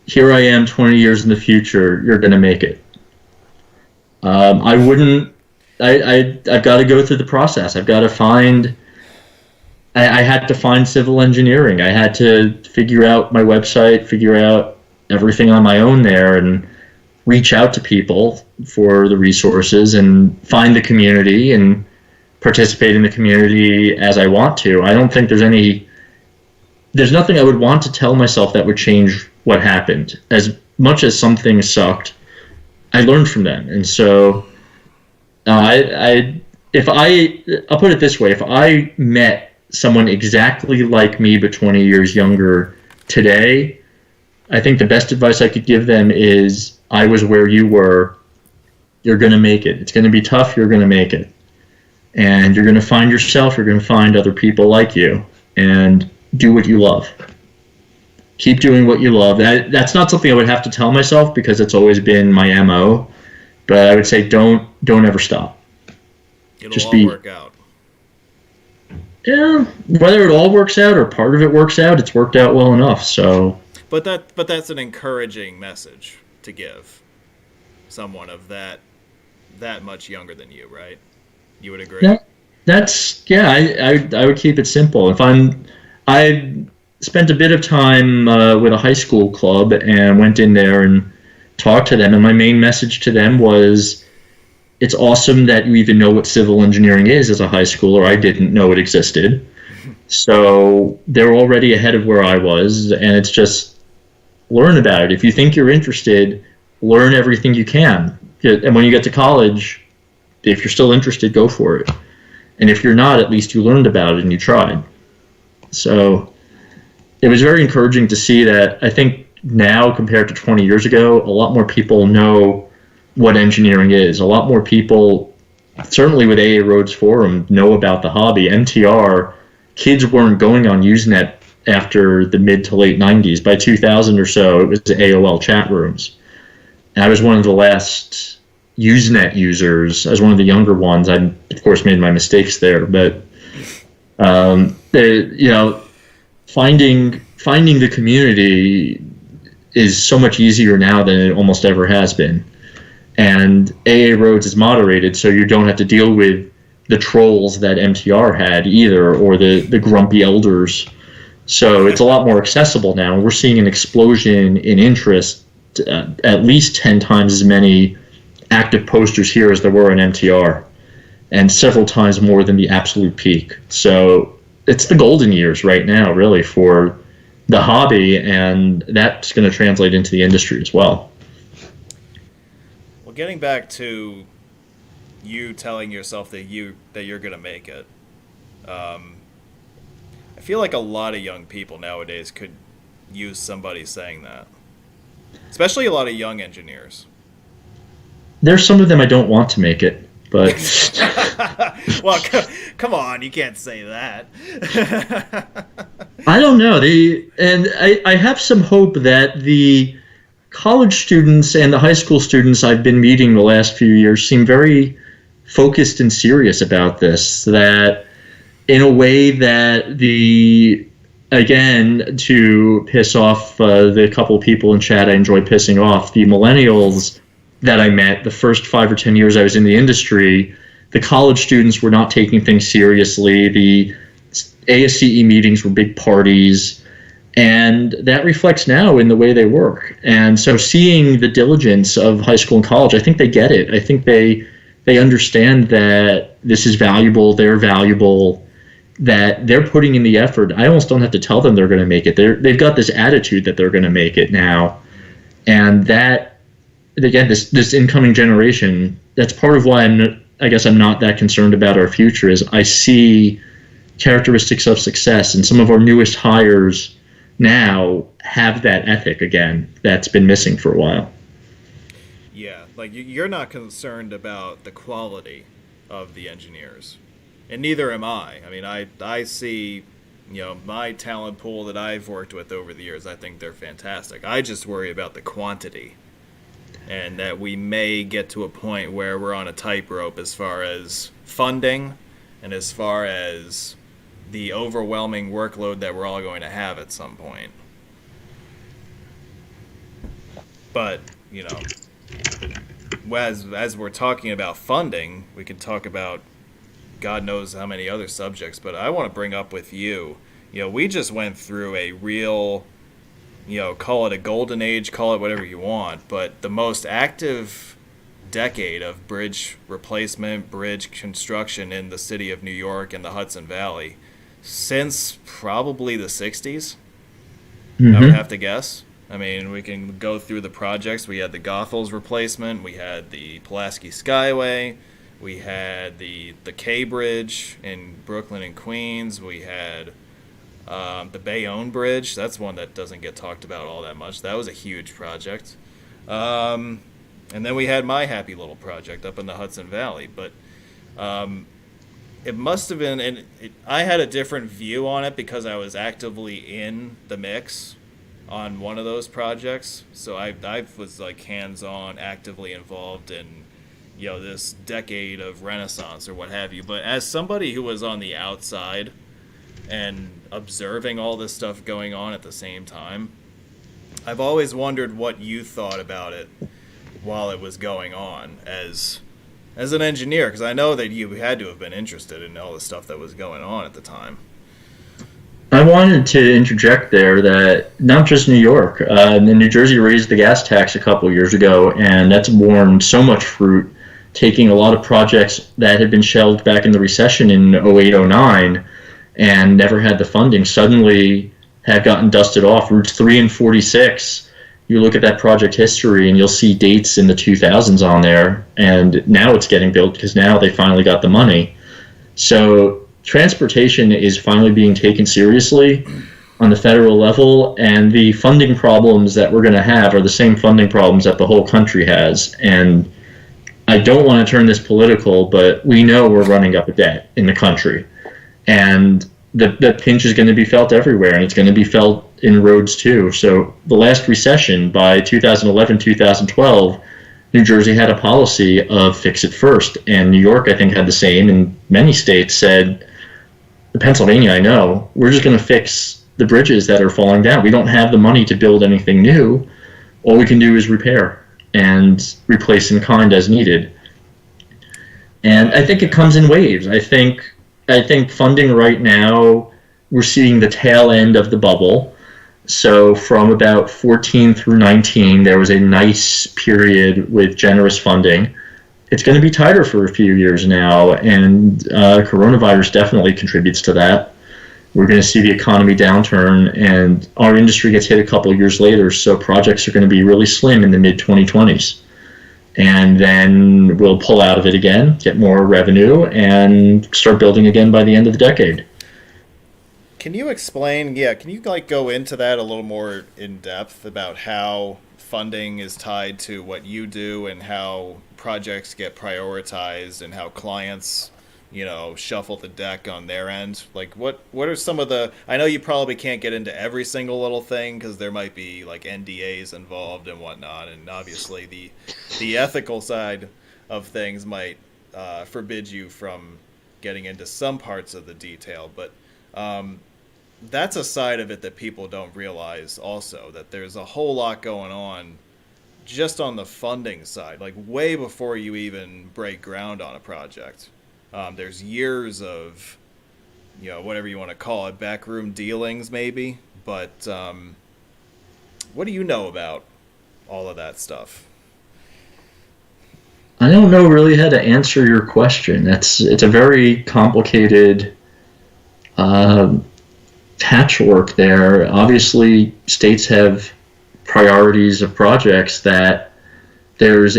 here I am 20 years in the future, you're going to make it. I've got to go through the process. I've got to find... I had to find civil engineering. I had to figure out my website, figure out everything on my own there, and reach out to people for the resources and find the community and participate in the community as I want to. I don't think there's nothing I would want to tell myself that would change what happened. As much as some things sucked, I learned from them. And so I'll put it this way, if I met someone exactly like me but 20 years younger today, I think the best advice I could give them is, I was where you were, you're going to make it. It's going to be tough, you're going to make it. And you're going to find yourself, you're going to find other people like you, and do what you love. Keep doing what you love. That's not something I would have to tell myself because it's always been my MO, but I would say don't ever stop. It'll all work out. Yeah, whether it all works out or part of it works out, it's worked out well enough. So, but that's an encouraging message to give someone of that much younger than you, right? You would agree? I would keep it simple. I spent a bit of time with a high school club and went in there and talked to them, and my main message to them was, it's awesome that you even know what civil engineering is as a high schooler. I didn't know it existed. So they're already ahead of where I was, and it's just learn about it. If you think you're interested, learn everything you can. And when you get to college, if you're still interested, go for it. And if you're not, at least you learned about it and you tried. So it was very encouraging to see that. I think now compared to 20 years ago, a lot more people know what engineering is. A lot more people, certainly with AA Roads Forum, know about the hobby. MTR, kids weren't going on Usenet after the mid to late 90s. By 2000 or so, it was the AOL chat rooms. And I was one of the last Usenet users. I was one of the younger ones. I, of course, made my mistakes there, but finding the community is so much easier now than it almost ever has been. And AA Roads is moderated, so you don't have to deal with the trolls that MTR had either, or the grumpy elders. So it's a lot more accessible now. We're seeing an explosion in interest, at least 10 times as many active posters here as there were in MTR, and several times more than the absolute peak. So it's the golden years right now, really, for the hobby, and that's going to translate into the industry as well. Well, getting back to you telling yourself that you're going to make it, I feel like a lot of young people nowadays could use somebody saying that, especially a lot of young engineers. There's some of them I don't want to make it, but well, come on, you can't say that. I don't know. I have some hope that the college students and the high school students I've been meeting the last few years seem very focused and serious about this, that in a way that again, to piss off the couple of people in chat I enjoy pissing off, the millennials that I met the first 5 or 10 years I was in the industry, the college students were not taking things seriously. The ASCE meetings were big parties, and that reflects now in the way they work. And so seeing the diligence of high school and college, I think they get it. I think they understand that this is valuable, they're valuable, that they're putting in the effort. I almost don't have to tell them they're going to make it. They've got this attitude that they're going to make it now. And that, again, this incoming generation, that's part of why I guess I'm not that concerned about our future, is I see characteristics of success, and some of our newest hires now have that ethic again that's been missing for a while. Yeah, like you're not concerned about the quality of the engineers, and neither am I. I mean, I see, my talent pool that I've worked with over the years, I think they're fantastic. I just worry about the quantity, and that we may get to a point where we're on a tightrope as far as funding and as far as the overwhelming workload that we're all going to have at some point. But, as we're talking about funding, we can talk about God knows how many other subjects, but I want to bring up with you, we just went through a real, call it a golden age, call it whatever you want, but the most active decade of bridge replacement, bridge construction in the city of New York and the Hudson Valley since probably the 60s, I would have to guess. I mean, we can go through the projects. We had the Goethals replacement, we had the Pulaski Skyway, we had the K Bridge in Brooklyn and Queens, we had the Bayonne Bridge. That's one that doesn't get talked about all that much. That was a huge project. And then we had my happy little project up in the Hudson Valley. But it must have been, and I had a different view on it because I was actively in the mix on one of those projects. So I was like hands-on, actively involved in, this decade of renaissance or what have you. But as somebody who was on the outside and observing all this stuff going on at the same time, I've always wondered what you thought about it while it was going on as an engineer, because I know that you had to have been interested in all the stuff that was going on at the time. I wanted to interject there that not just New York, New Jersey raised the gas tax a couple years ago, and that's borne so much fruit, taking a lot of projects that had been shelved back in the recession in 08-09 and never had the funding suddenly have gotten dusted off. Routes 3 and 46, you look at that project history and you'll see dates in the 2000s on there, and now it's getting built because now they finally got the money. So transportation is finally being taken seriously, on the federal level, and the funding problems that we're going to have are the same funding problems that the whole country has. And I don't want to turn this political, but we know we're running up a debt in the country. And the pinch is going to be felt everywhere, and it's going to be felt in roads too. So the last recession, by 2011, 2012, New Jersey had a policy of fix it first, and New York, I think, had the same, and many states said, Pennsylvania, I know, we're just going to fix the bridges that are falling down. We don't have the money to build anything new. All we can do is repair and replace in kind as needed. And I think it comes in waves. I think funding right now, we're seeing the tail end of the bubble. So from about 14 through 19, there was a nice period with generous funding. It's going to be tighter for a few years now, and coronavirus definitely contributes to that. We're going to see the economy downturn, and our industry gets hit a couple of years later, so projects are going to be really slim in the mid-2020s. And then we'll pull out of it again, get more revenue, and start building again by the end of the decade. Can you explain, can you go into that a little more in depth about how funding is tied to what you do and how projects get prioritized and how clients, shuffle the deck on their end? Like what are some of the, I know you probably can't get into every single little thing because there might be like NDAs involved and whatnot, and obviously the ethical side of things might forbid you from getting into some parts of the detail, but that's a side of it that people don't realize also, that there's a whole lot going on just on the funding side, like way before you even break ground on a project. There's years of, whatever you want to call it, backroom dealings maybe, but what do you know about all of that stuff? I don't know really how to answer your question. It's a very complicated patchwork there. Obviously, states have priorities of projects that there's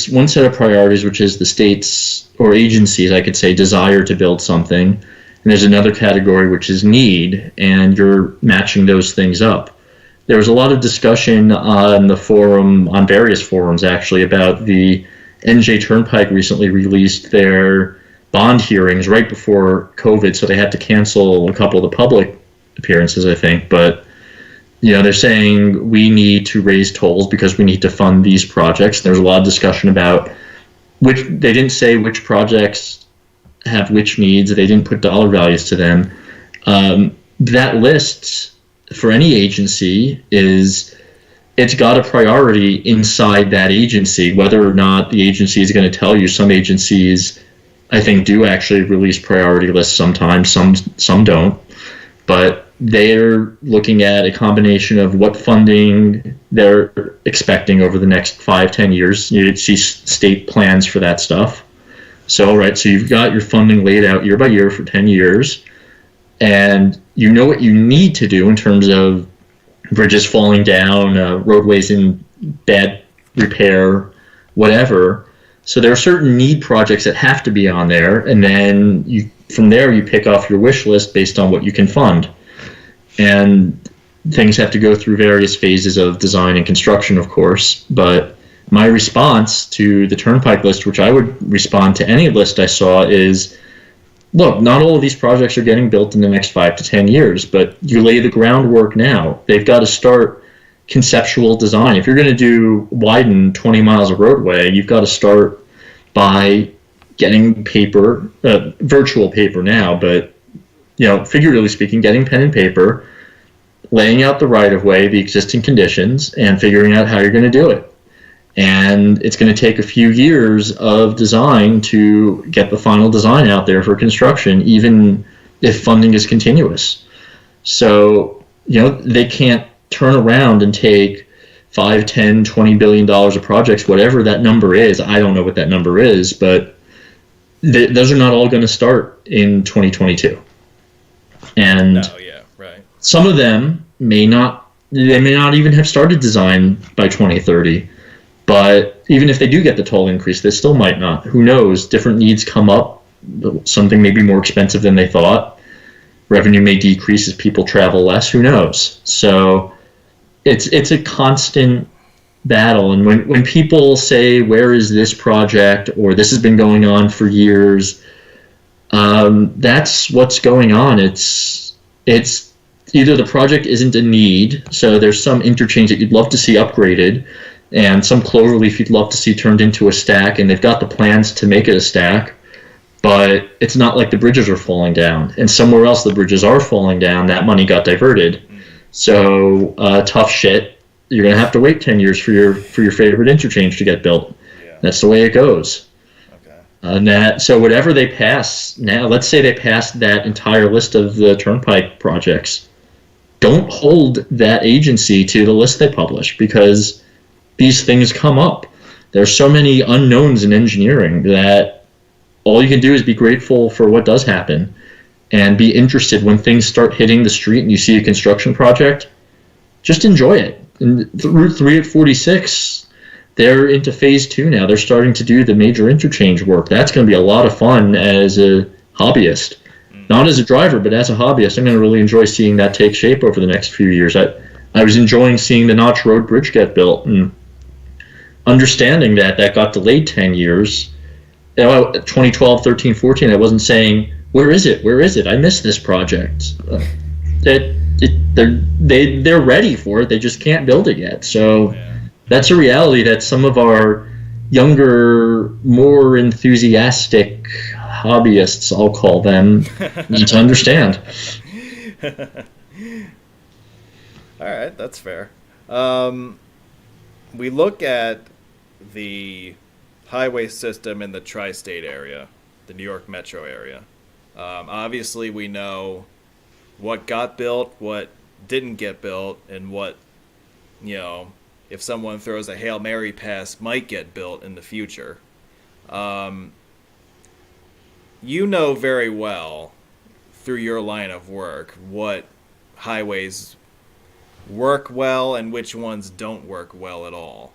one set of priorities, which is the states or agencies, I could say, desire to build something. And there's another category, which is need, and you're matching those things up. There was a lot of discussion on the forum, on various forums actually, about the NJ Turnpike recently released their bond hearings right before COVID, so they had to cancel a couple of the public appearances, I think. But they're saying we need to raise tolls because we need to fund these projects. There's a lot of discussion about which, they didn't say which projects have which needs. They didn't put dollar values to them. That list for any agency it's got a priority inside that agency, whether or not the agency is going to tell you. Some agencies, I think, do actually release priority lists sometimes, some don't. But they're looking at a combination of what funding they're expecting over the next 5-10 years. You see state plans for that stuff. So you've got your funding laid out year by year for 10 years, and you know what you need to do in terms of bridges falling down, roadways in bad repair, whatever. So there are certain need projects that have to be on there, and then from there you pick off your wish list based on what you can fund. And things have to go through various phases of design and construction, of course. But my response to the Turnpike list, which I would respond to any list I saw, is, look, not all of these projects are getting built in the next 5 to 10 years, but you lay the groundwork now. They've got to start conceptual design. If you're going to widen 20 miles of roadway, you've got to start by getting paper, virtual paper now, but figuratively speaking, getting pen and paper, laying out the right-of-way, the existing conditions, and figuring out how you're going to do it. And it's going to take a few years of design to get the final design out there for construction, even if funding is continuous. So, they can't turn around and take $5, $10, $20 billion of projects, whatever that number is. I don't know what that number is, but those are not all going to start in 2022. And some of them may not even have started design by 2030. But even if they do get the toll increase, they still might not. Who knows? Different needs come up. Something may be more expensive than they thought. Revenue may decrease as people travel less. Who knows? So it's a constant battle. And when people say, where is this project, or this has been going on for years, that's what's going on. It's either the project isn't a need, so there's some interchange that you'd love to see upgraded, and some cloverleaf you'd love to see turned into a stack, and they've got the plans to make it a stack, but it's not like the bridges are falling down. And somewhere else the bridges are falling down, that money got diverted. So tough shit. You're going to have to wait 10 years for your favorite interchange to get built. Yeah. That's the way it goes. Okay. So whatever they pass now, let's say they passed that entire list of the Turnpike projects. Don't hold that agency to the list they publish, because these things come up. There's so many unknowns in engineering that all you can do is be grateful for what does happen and be interested when things start hitting the street and you see a construction project. Just enjoy it. And Route 3 at 46, they're into phase 2 now. They're starting to do the major interchange work. That's going to be a lot of fun as a hobbyist. Not as a driver, but as a hobbyist, I'm going to really enjoy seeing that take shape over the next few years. I was enjoying seeing the Notch Road Bridge get built, and understanding that got delayed 10 years. 2012, 13, 14, I wasn't saying, where is it? Where is it? I missed this project. They're ready for it. They just can't build it yet. So that's a reality that some of our younger, more enthusiastic hobbyists, I'll call them, need to understand. All right, that's fair. We look at the highway system in the tri-state area, the New York metro area. Obviously, we know what got built, what didn't get built, and what, if someone throws a Hail Mary pass, might get built in the future. You know very well, through your line of work, what highways work well and which ones don't work well at all.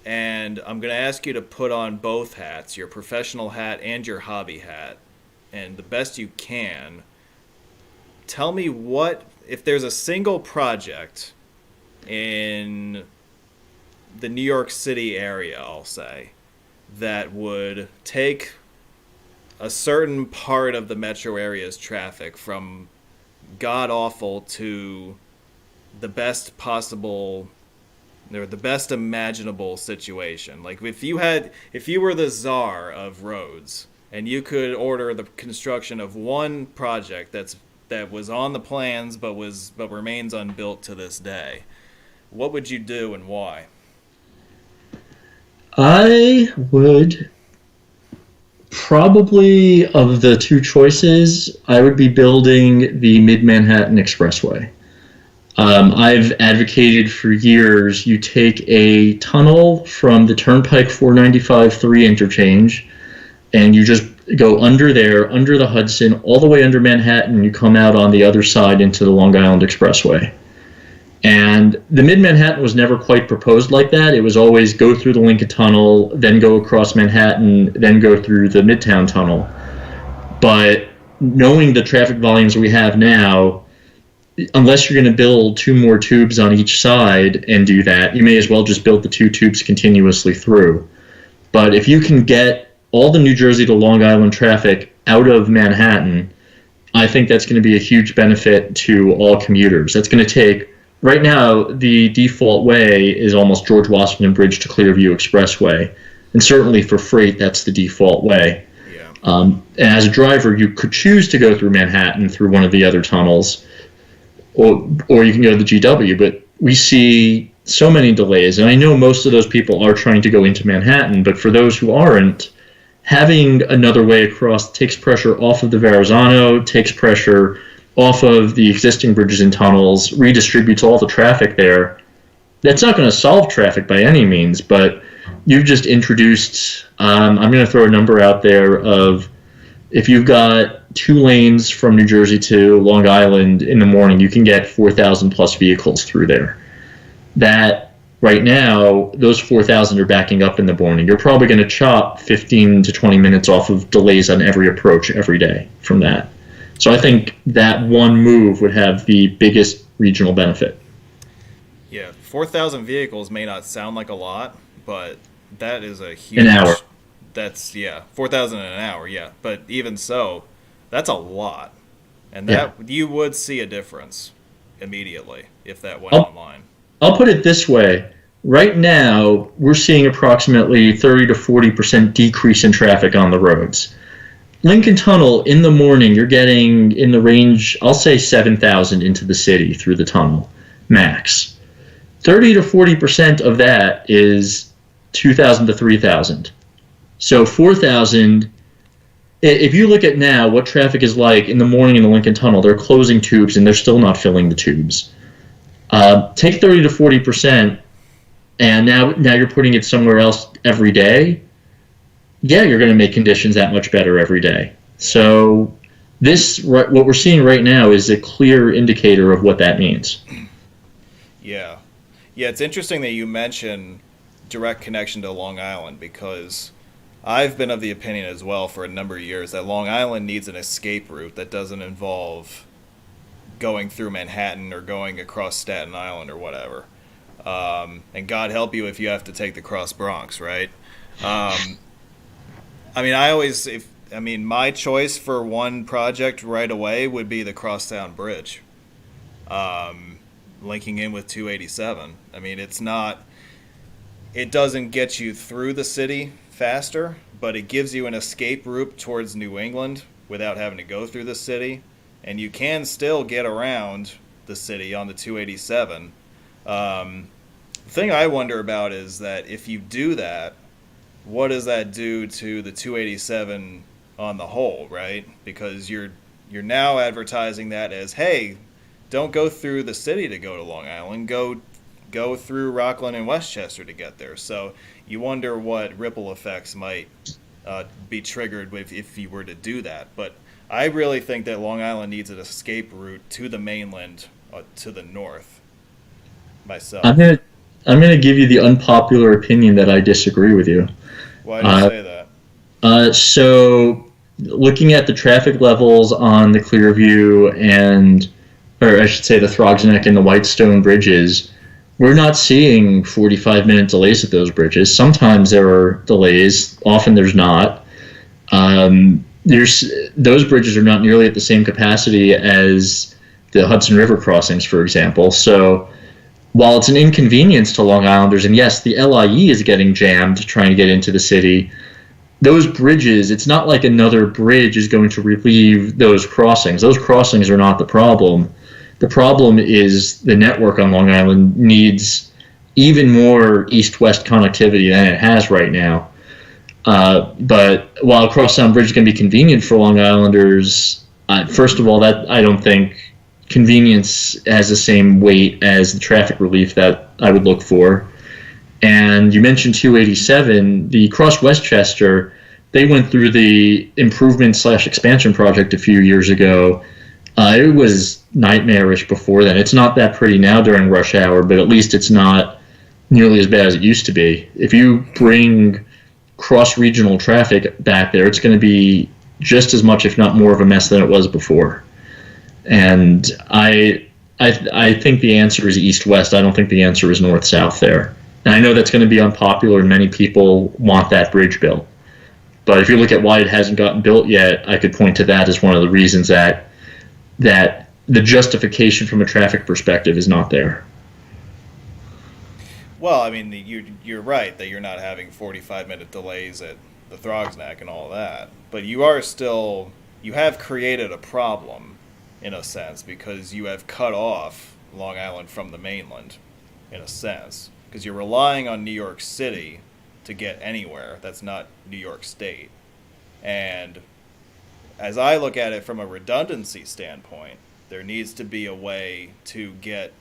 And I'm going to ask you to put on both hats, your professional hat and your hobby hat, and the best you can. Tell me if there's a single project in the New York City area, I'll say, that would take a certain part of the metro area's traffic from god-awful to the best possible, or the best imaginable situation. Like if you were the czar of roads and you could order the construction of one project that was on the plans but remains unbuilt to this day, what would you do and why? I would probably, of the two choices, I would be building the Mid-Manhattan Expressway. I've advocated for years you take a tunnel from the Turnpike 495-3 interchange and you just go under there, under the Hudson, all the way under Manhattan, you come out on the other side into the Long Island Expressway. And the Mid-Manhattan was never quite proposed like that. It was always go through the Lincoln Tunnel, then go across Manhattan, then go through the Midtown Tunnel. But knowing the traffic volumes we have now, unless you're going to build two more tubes on each side and do that, you may as well just build the two tubes continuously through. But if you can get all the New Jersey to Long Island traffic out of Manhattan, I think that's going to be a huge benefit to all commuters. That's going to take, right now, the default way is almost George Washington Bridge to Clearview Expressway. And certainly for freight, that's the default way. Yeah. And as a driver, you could choose to go through Manhattan through one of the other tunnels, or you can go to the GW, but we see so many delays, and I know most of those people are trying to go into Manhattan, but for those who aren't, having another way across takes pressure off of the Verrazano, takes pressure off of the existing bridges and tunnels, redistributes all the traffic there. That's not going to solve traffic by any means, but you've just introduced, I'm going to throw a number out there of, if you've got 2 lanes from New Jersey to Long Island in the morning, you can get 4,000 plus vehicles through there. That, right now, those 4,000 are backing up in the morning. You're probably going to chop 15 to 20 minutes off of delays on every approach every day from that. So I think that one move would have the biggest regional benefit. Yeah, 4,000 vehicles may not sound like a lot, but that is a An hour. huge. That's, yeah, 4,000 in an hour, yeah. But even so, that's a lot. And Yeah. that you would see a difference immediately if that went I'll, online. I'll put it this way. Right now, we're seeing approximately 30 to 40% decrease in traffic on the roads. Lincoln Tunnel, in the morning, you're getting in the range, I'll say 7,000 into the city through the tunnel, max. 30 to 40% of that is 2,000 to 3,000. So 4,000, if you look at now what traffic is like in the morning in the Lincoln Tunnel, they're closing tubes and they're still not filling the tubes. Take 30 to 40%, and now you're putting it somewhere else every day. Yeah, you're going to make conditions that much better every day. So what we're seeing right now is a clear indicator of what that means. Yeah. Yeah, it's interesting that you mention direct connection to Long Island because I've been of the opinion as well for a number of years that Long Island needs an escape route that doesn't involve going through Manhattan or going across Staten Island or whatever. And God help you if you have to take the Cross Bronx, right? My choice for one project right away would be the Crosstown Bridge, linking in with 287. I mean, it doesn't get you through the city faster, but it gives you an escape route towards New England without having to go through the city, and you can still get around the city on the 287. The thing I wonder about is that if you do that, what does that do to the 287 on the whole, right? Because you're now advertising that as, hey, don't go through the city to go to Long Island. Go through Rockland and Westchester to get there. So you wonder what ripple effects might be triggered if you were to do that. But I really think that Long Island needs an escape route to the mainland to the north. Myself. I'm gonna give you the unpopular opinion that I disagree with you. Why do you say that? So, looking at the traffic levels on the Clearview or I should say the Throgs Neck and the Whitestone bridges, we're not seeing 45-minute delays at those bridges. Sometimes there are delays, often there's not. Those bridges are not nearly at the same capacity as the Hudson River crossings, for example. So, while it's an inconvenience to Long Islanders, and yes, the LIE is getting jammed trying to get into the city, those bridges, it's not like another bridge is going to relieve those crossings. Those crossings are not the problem. The problem is the network on Long Island needs even more east-west connectivity than it has right now. But while Crosstown Bridge is going to be convenient for Long Islanders, first of all, that I don't think convenience has the same weight as the traffic relief that I would look for. And you mentioned 287, the Cross Westchester, they went through the improvement/expansion project a few years ago. It was nightmarish before then. It's not that pretty now during rush hour, but at least it's not nearly as bad as it used to be. If you bring cross-regional traffic back there, it's going to be just as much, if not more, of a mess than it was before. And I think the answer is east-west. I don't think the answer is north-south there. And I know that's going to be unpopular, and many people want that bridge built. But if you look at why it hasn't gotten built yet, I could point to that as one of the reasons that the justification from a traffic perspective is not there. Well, I mean, you're right that you're not having 45-minute delays at the Throgs Neck and all that, but you have created a problem in a sense because you have cut off Long Island from the mainland in a sense because you're relying on New York City to get anywhere that's not New York State. And as I look at it from a redundancy standpoint, there needs to be a way to get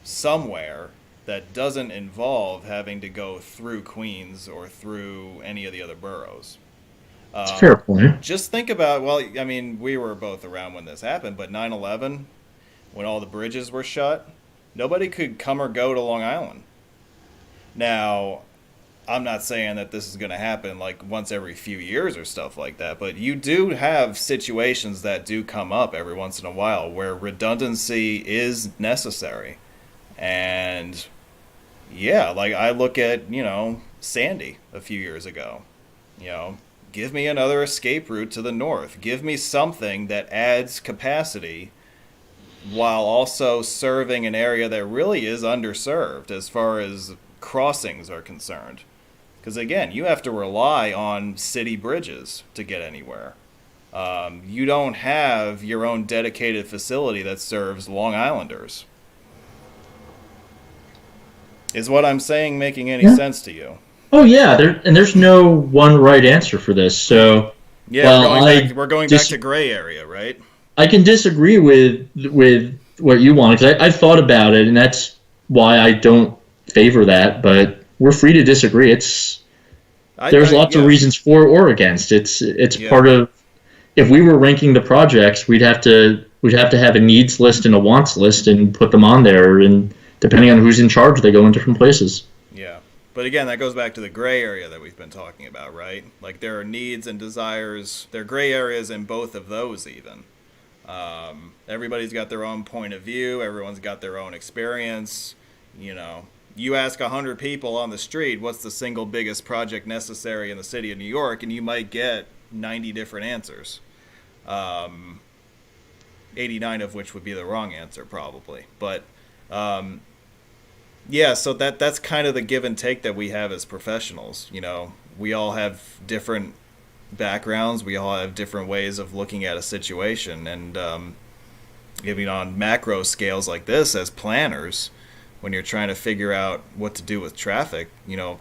somewhere that doesn't involve having to go through Queens or through any of the other boroughs. That's a fair point. Just think about, well, I mean, we were both around when this happened, but 9/11, when all the bridges were shut, nobody could come or go to Long Island. Now, I'm not saying that this is going to happen like once every few years or stuff like that, but you do have situations that do come up every once in a while where redundancy is necessary. And yeah, like I look at, Sandy a few years ago. Give me another escape route to the north. Give me something that adds capacity while also serving an area that really is underserved as far as crossings are concerned. Because again, you have to rely on city bridges to get anywhere. You don't have your own dedicated facility that serves Long Islanders. Is what I'm saying making any sense to you? Oh yeah, there's no one right answer for this. So yeah, we're going back to gray area, right? I can disagree with what you want, because I've thought about it, and that's why I don't favor that. But we're free to disagree. There's lots of reasons for or against. It's part of, if we were ranking the projects, we'd have to have a needs list and a wants list and put them on there, and depending on who's in charge, they go in different places. Yeah. But again, that goes back to the gray area that we've been talking about, right? Like there are needs and desires. There are gray areas in both of those even. Everybody's got their own point of view. Everyone's got their own experience. You ask 100 people on the street, what's the single biggest project necessary in the city of New York? And you might get 90 different answers. 89 of which would be the wrong answer probably. But, yeah, so that's kind of the give and take that we have as professionals. We all have different backgrounds. We all have different ways of looking at a situation. And even on macro scales like this, as planners, when you're trying to figure out what to do with traffic,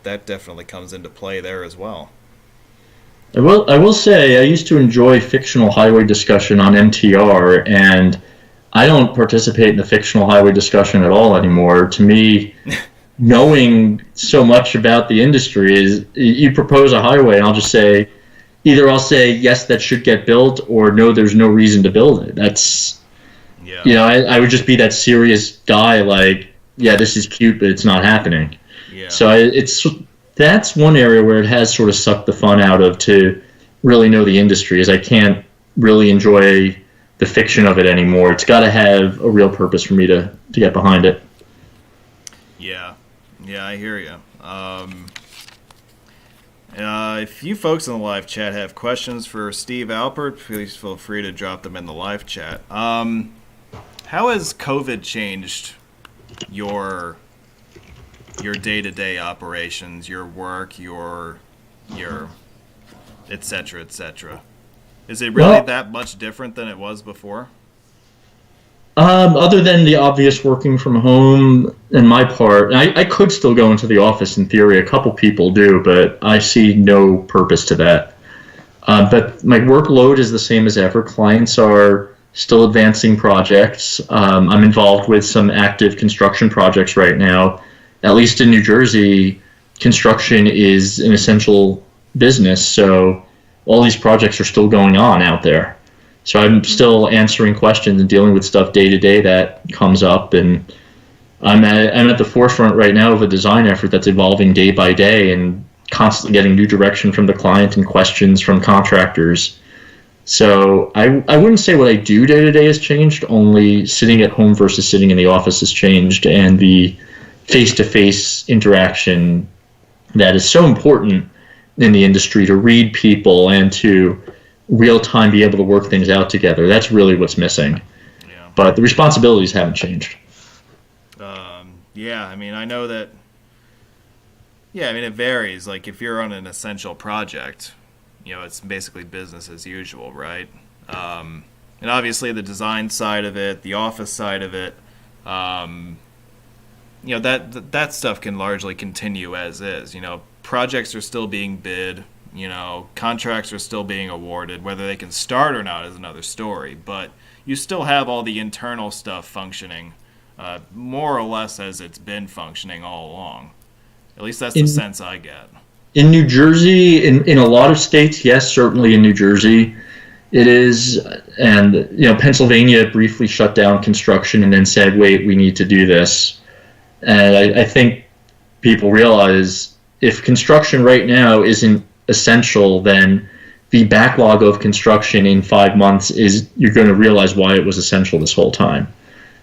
that definitely comes into play there as well. I will say I used to enjoy fictional highway discussion on MTR, and I don't participate in the fictional highway discussion at all anymore. To me, knowing so much about the industry is, you propose a highway and I'll just say, either I'll say, yes, that should get built, or no, there's no reason to build it. That's, I would just be that serious guy like, yeah, this is cute, but it's not happening. Yeah. So that's one area where it has sort of sucked the fun out of, to really know the industry, is I can't really enjoy the fiction of it anymore. It's got to have a real purpose for me to get behind it. Yeah, I hear you. If you folks in the live chat have questions for Steve Alpert, please feel free to drop them in the live chat. How has COVID changed your day-to-day operations, your work, your et cetera, et cetera? Is it really that much different than it was before? Other than the obvious working from home and my part, I could still go into the office in theory. A couple people do, but I see no purpose to that. But my workload is the same as ever. Clients are still advancing projects. I'm involved with some active construction projects right now. At least in New Jersey, construction is an essential business, so all these projects are still going on out there. So I'm still answering questions and dealing with stuff day to day that comes up, and I'm at the forefront right now of a design effort that's evolving day by day and constantly getting new direction from the client and questions from contractors. So I wouldn't say what I do day to day has changed, only sitting at home versus sitting in the office has changed, and the face-to-face interaction that is so important in the industry, to read people and to real-time be able to work things out together. That's really what's missing. Yeah. But the responsibilities haven't changed. Yeah, I mean, I know that, it varies. Like, if you're on an essential project, it's basically business as usual, right? And obviously the design side of it, the office side of it, that stuff can largely continue as is. Projects are still being bid, contracts are still being awarded. Whether they can start or not is another story, but you still have all the internal stuff functioning more or less as it's been functioning all along. At least that's the sense I get. In New Jersey, in a lot of states, yes, certainly in New Jersey, it is. And, Pennsylvania briefly shut down construction and then said, wait, we need to do this. And I think people realize if construction right now isn't essential, then the backlog of construction in 5 months is, you're going to realize why it was essential this whole time.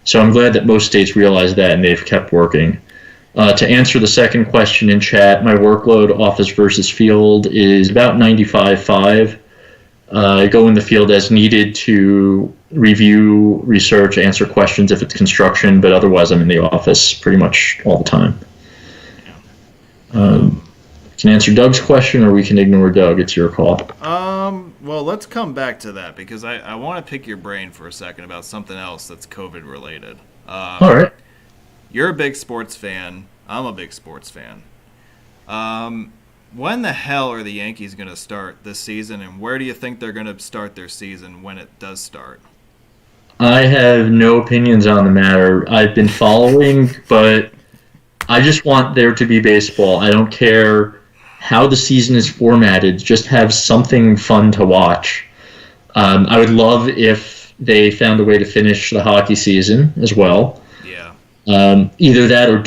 So I'm glad that most states realize that and they've kept working. To answer the second question in chat, my workload office versus field is about 95-5. I go in the field as needed to review, research, answer questions if it's construction, but otherwise I'm in the office pretty much all the time. Can answer Doug's question, or we can ignore Doug. It's your call. Well, let's come back to that because I want to pick your brain for a second about something else that's COVID related. All right. You're a big sports fan. I'm a big sports fan. When the hell are the Yankees going to start this season, and where do you think they're going to start their season when it does start? I have no opinions on the matter. I've been following, but I just want there to be baseball. I don't care how the season is formatted. Just have something fun to watch. I would love if they found a way to finish the hockey season as well. Yeah. Either that or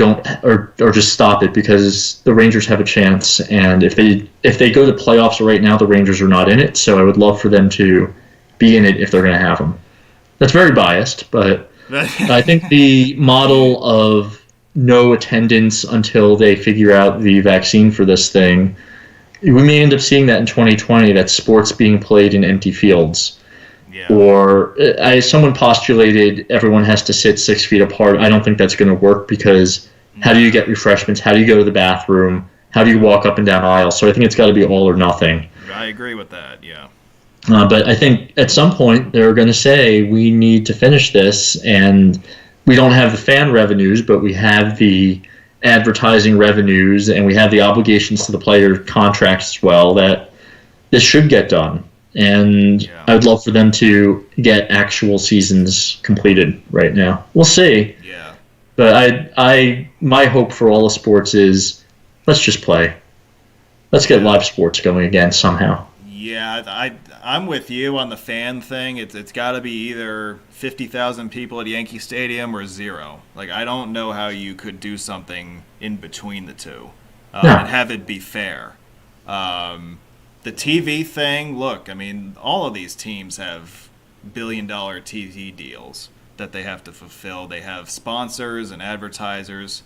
just stop it, because the Rangers have a chance, and if they go to playoffs right now, the Rangers are not in it. So I would love for them to be in it if they're going to have them. That's very biased, but I think the model of no attendance until they figure out the vaccine for this thing, we may end up seeing that in 2020, that sports being played in empty fields. Yeah. Or someone postulated everyone has to sit 6 feet apart. I don't think that's going to work, because how do you get refreshments? How do you go to the bathroom? How do you walk up and down aisles? So I think it's got to be all or nothing. I agree with that, yeah. But I think at some point they're going to say we need to finish this, and we don't have the fan revenues, but we have the advertising revenues, and we have the obligations to the player contracts as well, that this should get done. And yeah. I would love for them to get actual seasons completed right now. We'll see. Yeah. But my hope for all the sports is, let's just play. Let's get live sports going again somehow. Yeah, I'm with you on the fan thing. It's got to be either 50,000 people at Yankee Stadium or zero. Like, I don't know how you could do something in between the two and have it be fair. The TV thing, look, I mean, all of these teams have billion-dollar TV deals that they have to fulfill. They have sponsors and advertisers.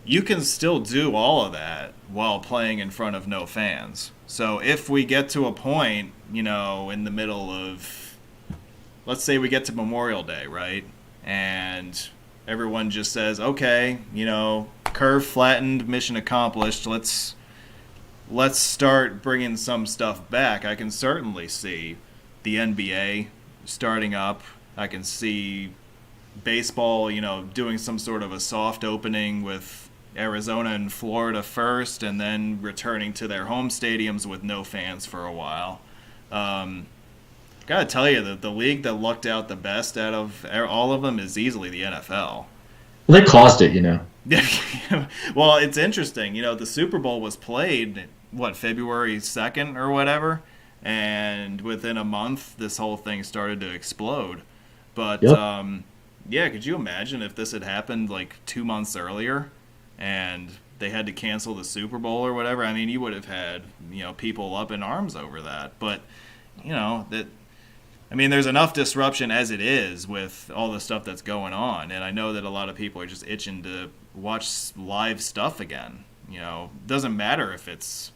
You can still do all of that while playing in front of no fans. So if we get to a point, in the middle of, let's say we get to Memorial Day, right? And everyone just says, okay, curve flattened, mission accomplished, let's start bringing some stuff back. I can certainly see the NBA starting up. I can see baseball, doing some sort of a soft opening with Arizona and Florida first, and then returning to their home stadiums with no fans for a while. Gotta tell you that the league that lucked out the best out of all of them is easily the NFL. Well, they caused it, Well, it's interesting. The Super Bowl was played, February 2nd or whatever, and within a month, this whole thing started to explode. But, yep. Could you imagine if this had happened, 2 months earlier, and they had to cancel the Super Bowl or whatever? I mean, you would have had, people up in arms over that. But, there's enough disruption as it is with all the stuff that's going on. And I know that a lot of people are just itching to watch live stuff again. Doesn't matter if it's,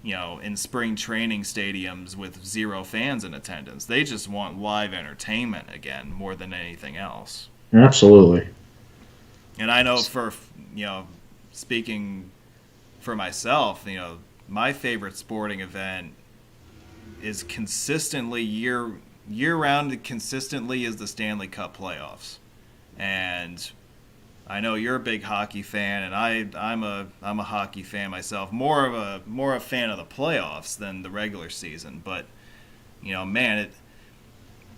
in spring training stadiums with zero fans in attendance. They just want live entertainment again more than anything else. Absolutely. And I know speaking for myself, my favorite sporting event is consistently year-round consistently is the Stanley Cup playoffs. And I know you're a big hockey fan, and I'm a hockey fan myself. More a fan of the playoffs than the regular season. But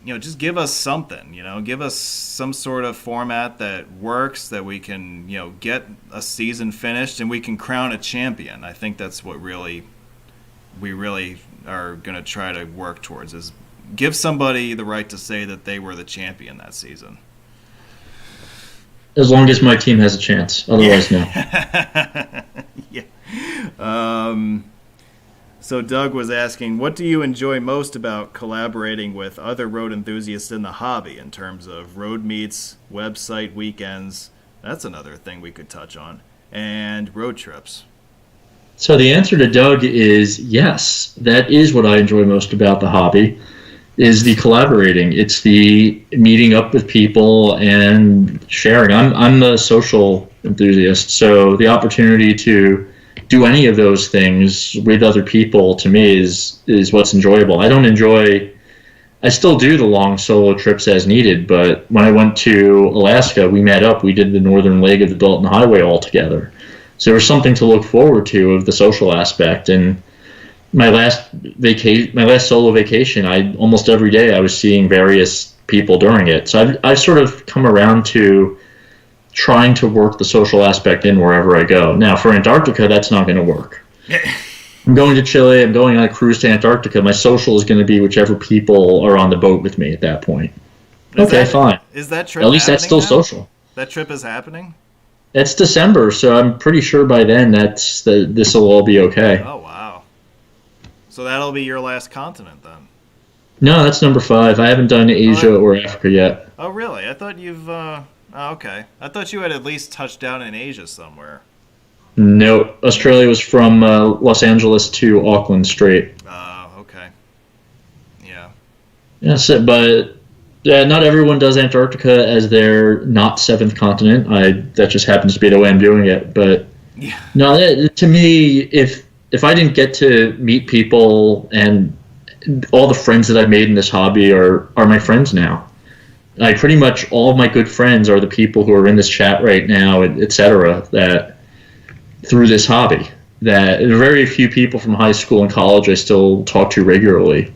just give us something. Give us some sort of format that works, that we can get a season finished and we can crown a champion. I think that's what we really are going to try to work towards, is give somebody the right to say that they were the champion that season. As long as my team has a chance. Otherwise, no. Yeah. So Doug was asking, what do you enjoy most about collaborating with other road enthusiasts in the hobby in terms of road meets, website weekends? That's another thing we could touch on. And road trips. So the answer to Doug is yes. That is what I enjoy most about the hobby, is the collaborating. It's the meeting up with people and sharing. I'm a social enthusiast, so the opportunity to do any of those things with other people to me is what's enjoyable. I still do the long solo trips as needed, but when I went to Alaska, we met up, we did the northern leg of the Dalton Highway all together. So there was something to look forward to of the social aspect. And my last solo vacation, almost every day I was seeing various people during it. So I've sort of come around to trying to work the social aspect in wherever I go. Now, for Antarctica, that's not going to work. I'm going to Chile, I'm going on a cruise to Antarctica. My social is going to be whichever people are on the boat with me at that point. Fine. Is that trip At least that's still social. That trip is happening? It's December, so I'm pretty sure by then this will all be okay. Oh, wow. So that'll be your last continent then? No, that's number 5. I haven't done Asia or Africa yet. Oh, really? I thought you've... okay. I thought you had at least touched down in Asia somewhere. No, Australia was from Los Angeles to Auckland straight. Oh, okay. Yeah. Yes, but not everyone does Antarctica as their not 7th continent. That just happens to be the way I'm doing it. But yeah. No, to me, if I didn't get to meet people, and all the friends that I've made in this hobby are my friends now. Pretty much all of my good friends are the people who are in this chat right now, etc. That through this hobby, that very few people from high school and college I still talk to regularly.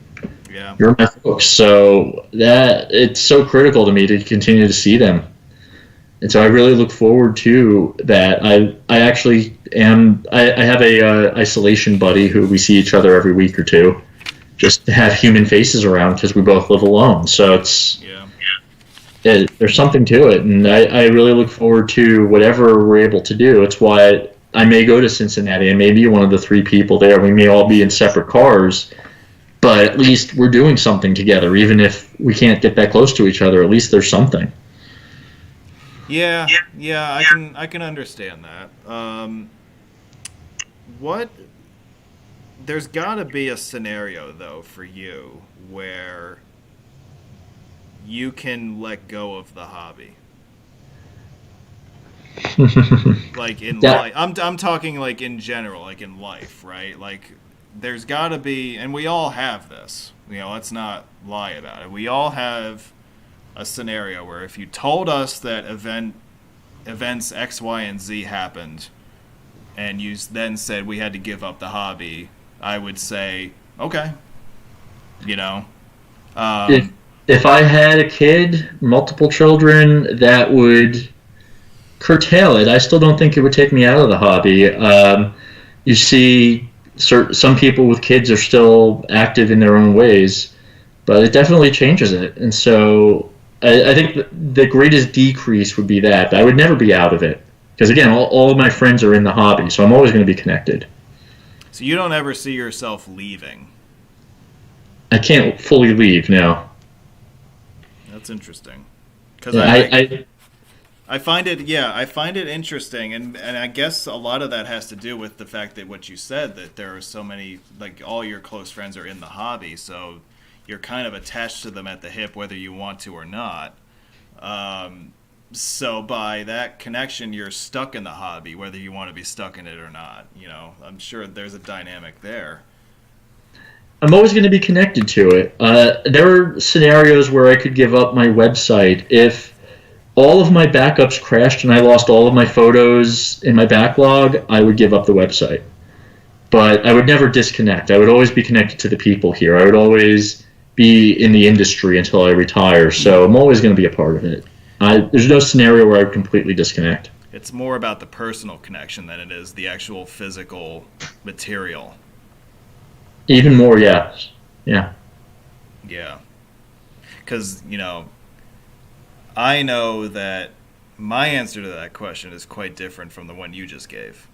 Yeah, you're my folks, so that it's so critical to me to continue to see them, and so I really look forward to that. I actually am. I have a isolation buddy who we see each other every week or two, just to have human faces around because we both live alone. So there's something to it, and I really look forward to whatever we're able to do. It's why I may go to Cincinnati. I may be one of the 3 people there. We may all be in separate cars, but at least we're doing something together. Even if we can't get that close to each other, at least there's something. Yeah, I can understand that. There's got to be a scenario though for you where you can let go of the hobby. Like in life, I'm talking like in general, like in life, right? Like there's got to be, and we all have this. Let's not lie about it. We all have a scenario where if you told us that events X, Y, and Z happened, and you then said we had to give up the hobby, I would say, okay. If I had a kid, multiple children, that would curtail it. I still don't think it would take me out of the hobby. You see, some people with kids are still active in their own ways, but it definitely changes it. And so I think the greatest decrease would be that. I would never be out of it. Because again, all of my friends are in the hobby, so I'm always going to be connected. So you don't ever see yourself leaving? I can't fully leave, no. That's interesting. Because I find it interesting, and I guess a lot of that has to do with the fact that what you said, that there are so many, like all your close friends are in the hobby, so you're kind of attached to them at the hip whether you want to or not. So by that connection, you're stuck in the hobby whether you want to be stuck in it or not. I'm sure there's a dynamic there. I'm always going to be connected to it. There are scenarios where I could give up my website. If all of my backups crashed and I lost all of my photos in my backlog, I would give up the website. But I would never disconnect. I would always be connected to the people here. I would always be in the industry until I retire, so I'm always going to be a part of it. There's no scenario where I would completely disconnect. It's more about the personal connection than it is the actual physical material. Even more, yeah. Yeah. Because, I know that my answer to that question is quite different from the one you just gave.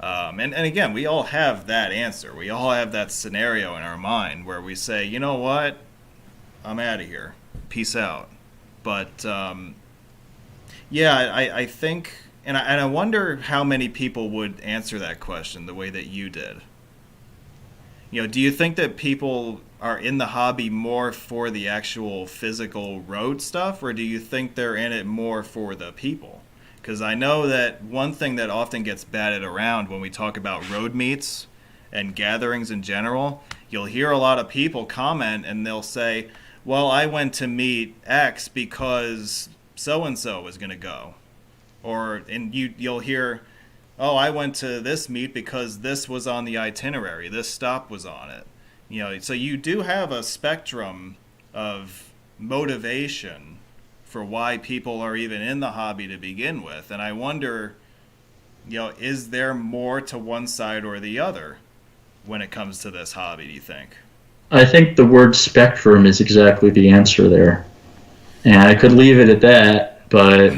And again, we all have that answer. We all have that scenario in our mind where we say, you know what, I'm out of here. Peace out. But I think, and I wonder how many people would answer that question the way that you did. Do you think that people are in the hobby more for the actual physical road stuff, or do you think they're in it more for the people? Because I know that one thing that often gets batted around when we talk about road meets and gatherings in general, you'll hear a lot of people comment and they'll say, well, I went to meet X because so-and-so was going to go. And you'll hear, oh, I went to this meet because this was on the itinerary. This stop was on it. So you do have a spectrum of motivation for why people are even in the hobby to begin with. And I wonder, is there more to one side or the other when it comes to this hobby, do you think? I think the word spectrum is exactly the answer there. And I could leave it at that, but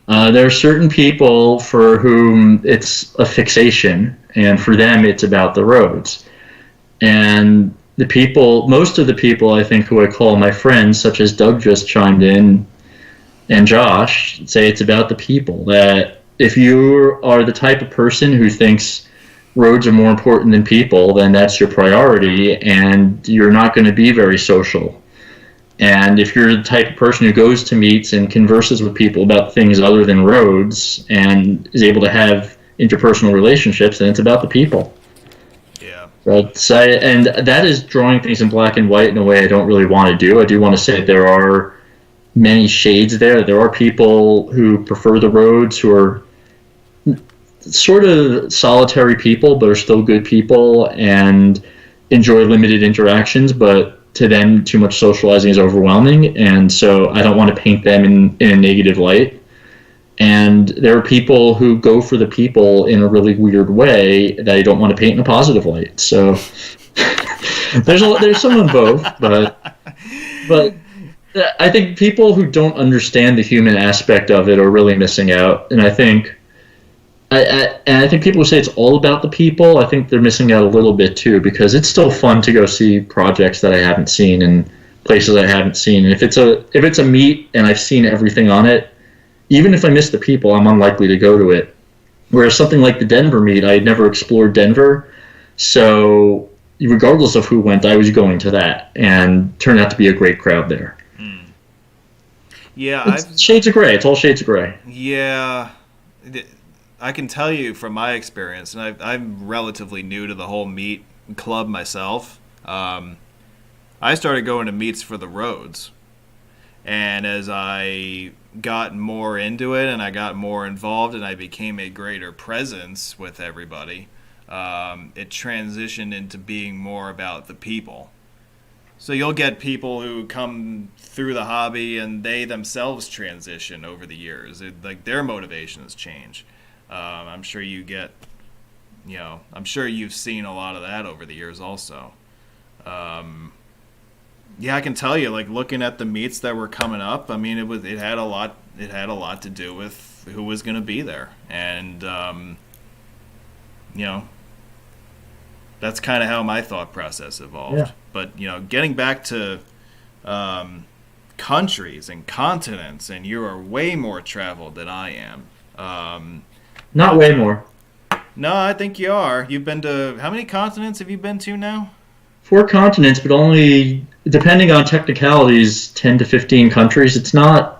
there are certain people for whom it's a fixation, and for them it's about the roads. And most of the people I think who I call my friends, such as Doug just chimed in, and Josh, say it's about the people. That if you are the type of person who thinks roads are more important than people, then that's your priority, and you're not going to be very social. And if you're the type of person who goes to meets and converses with people about things other than roads and is able to have interpersonal relationships, then it's about the people. Yeah. And that is drawing things in black and white in a way I don't really want to do. I do want to say there are many shades there. There are people who prefer the roads, who are sort of solitary people, but are still good people and enjoy limited interactions, but to them, too much socializing is overwhelming, and so I don't want to paint them in a negative light. And there are people who go for the people in a really weird way that I don't want to paint in a positive light. So there's some of both, but I think people who don't understand the human aspect of it are really missing out. And I think people who say it's all about the people, I think they're missing out a little bit too, because it's still fun to go see projects that I haven't seen and places I haven't seen. And if it's a meet and I've seen everything on it, even if I miss the people, I'm unlikely to go to it. Whereas something like the Denver meet, I had never explored Denver, so regardless of who went, I was going to that, and turned out to be a great crowd there. Yeah, shades of gray. It's all shades of gray. Yeah, I can tell you from my experience, and I'm relatively new to the whole meet club myself. I started going to meets for the roads, and as I got more into it and I got more involved and I became a greater presence with everybody, it transitioned into being more about the people. So you'll get people who come through the hobby and they themselves transition over the years. Like their motivations change. I'm sure I'm sure you've seen a lot of that over the years also. Yeah, I can tell you, like looking at the meets that were coming up, I mean, it had a lot to do with who was going to be there. And, that's kind of how my thought process evolved. Yeah. But, getting back to countries and continents, and you are way more traveled than I am. Not way more. No, I think you are. You've been to, how many continents have you been to now? 4 continents, but only, depending on technicalities, 10 to 15 countries. I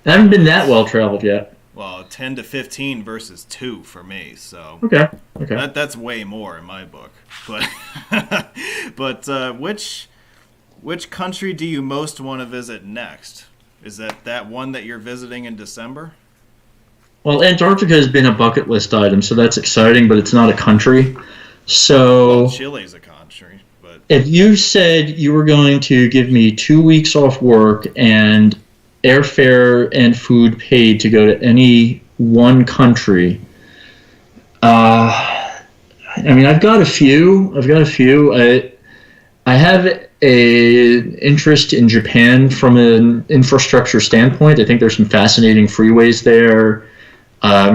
haven't been that well traveled yet. Well, 10 to 15 versus 2 for me, so okay. That's way more in my book. But which country do you most want to visit next? Is that one that you're visiting in December? Well, Antarctica has been a bucket list item, so that's exciting, but it's not a country. So well, Chile's a country, but if you said you were going to give me 2 weeks off work and airfare and food paid to go to any one country, I mean, I've got a few. I have an interest in Japan from an infrastructure standpoint. I think there's some fascinating freeways there,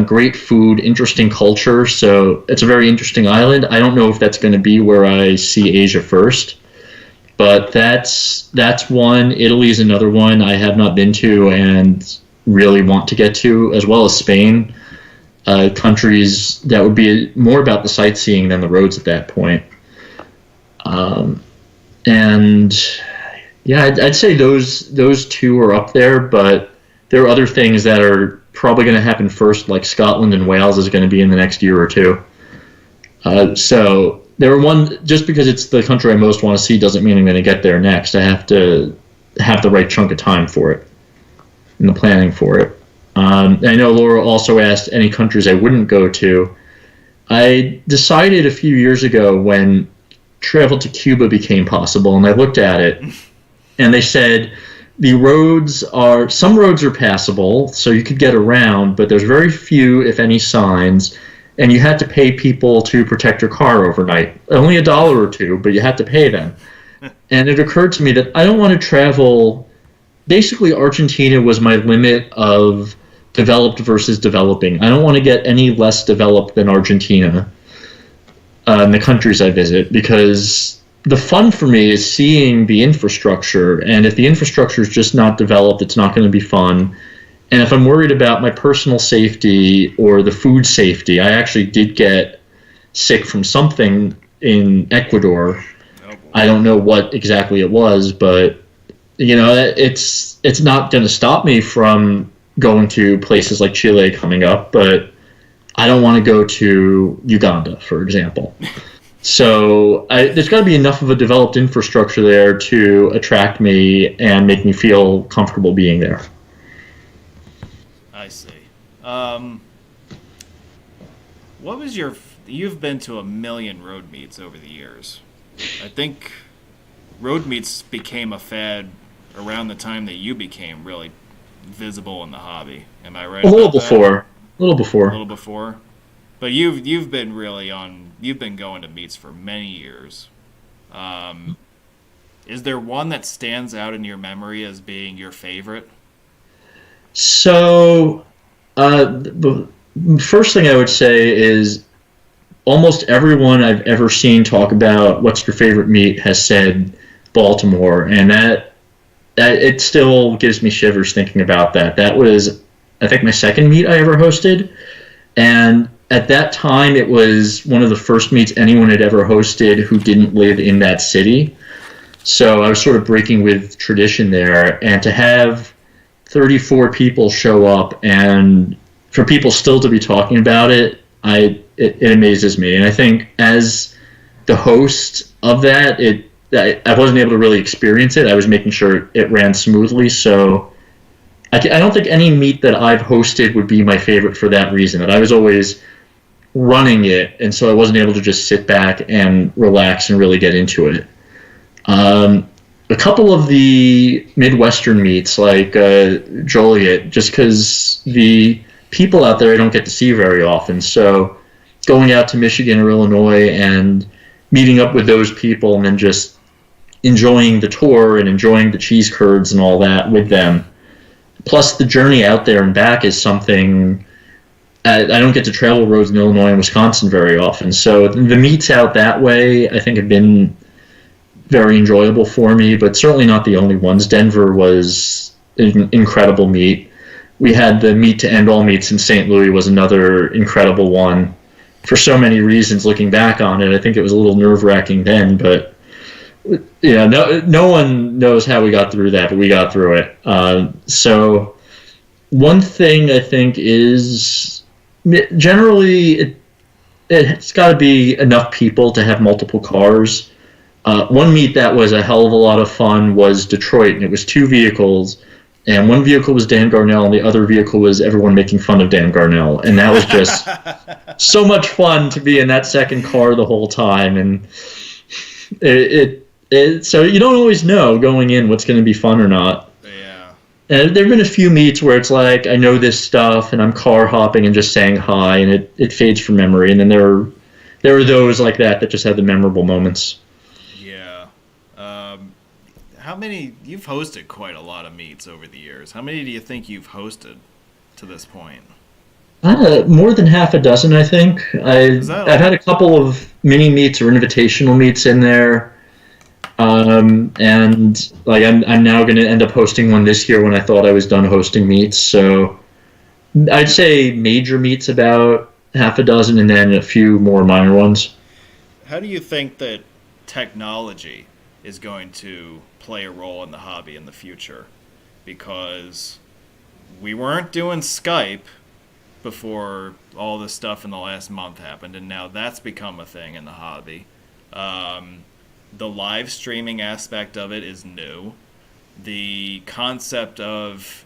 great food, interesting culture. So it's a very interesting island. I don't know if that's going to be where I see Asia first, but that's one. Italy is another one I have not been to and really want to get to, as well as Spain. Countries that would be more about the sightseeing than the roads at that point. And yeah, I'd say those two are up there, but there are other things that are probably going to happen first, like Scotland and Wales is going to be in the next year or two. So there are one, just because it's the country I most want to see doesn't mean I'm going to get there next. I have to have the right chunk of time for it and the planning for it. I know Laura also asked any countries I wouldn't go to. I decided a few years ago when travel to Cuba became possible, and I looked at it, and they said some roads are passable, so you could get around, but there's very few, if any, signs, and you had to pay people to protect your car overnight. Only $1 or $2, but you had to pay them. And it occurred to me that I don't want to travel. Basically, Argentina was my limit of developed versus developing. I don't want to get any less developed than Argentina in the countries I visit, because the fun for me is seeing the infrastructure, and if the infrastructure is just not developed, it's not going to be fun. And if I'm worried about my personal safety or the food safety, I actually did get sick from something in Ecuador. I don't know what exactly it was, but it's not going to stop me from going to places like Chile coming up, but I don't want to go to Uganda, for example. So there's got to be enough of a developed infrastructure there to attract me and make me feel comfortable being there. I see. What was you've been to 1 million road meets over the years. I think road meets became a fad around the time that you became really visible in the hobby. Am I right? A little before. A little before. But you've been going to meets for many years. Is there one that stands out in your memory as being your favorite? So, the first thing I would say is almost everyone I've ever seen talk about what's your favorite meet has said Baltimore, and that it still gives me shivers thinking about that. That was, I think, my second meet I ever hosted, and at that time it was one of the first meets anyone had ever hosted who didn't live in that city. So I was sort of breaking with tradition there, and to have 34 people show up and for people still to be talking about it, it amazes me. And I think as the host of that, I wasn't able to really experience it. I was making sure it ran smoothly. So I don't think any meet that I've hosted would be my favorite for that reason, that I was always running it, and so I wasn't able to just sit back and relax and really get into it. A couple of the Midwestern meets, like Joliet, just because the people out there I don't get to see very often. So going out to Michigan or Illinois and meeting up with those people and then just enjoying the tour and enjoying the cheese curds and all that with them. Plus the journey out there and back is something I don't get to travel roads in Illinois and Wisconsin very often. So the meets out that way I think have been very enjoyable for me, but certainly not the only ones. Denver was an incredible meet. We had the meet to end all meets in St. Louis was another incredible one. For so many reasons, looking back on it, I think it was a little nerve-wracking then, but no one knows how we got through that, but we got through it. So one thing I think is generally it's got to be enough people to have multiple cars. One meet that was a hell of a lot of fun was Detroit, and it was 2 vehicles, and one vehicle was Dan Garnell, and the other vehicle was everyone making fun of Dan Garnell, and that was just so much fun to be in that second car the whole time, and so you don't always know going in what's going to be fun or not. Yeah. And there have been a few meets where it's like I know this stuff, and I'm car hopping and just saying hi, and it fades from memory, and then there are those like that just have the memorable moments. how many, you've hosted quite a lot of meets over the years. How many do you think you've hosted to this point? More than half a dozen, I think. Is that I've had a couple of mini meets or invitational meets in there. And like I'm now going to end up hosting one this year when I thought I was done hosting meets. So I'd say major meets about half a dozen, and then a few more minor ones. How do you think that technology is going to play a role in the hobby in the future? Because we weren't doing Skype before all this stuff in the last month happened, and now that's become a thing in the hobby. The live streaming aspect of it is new. The concept of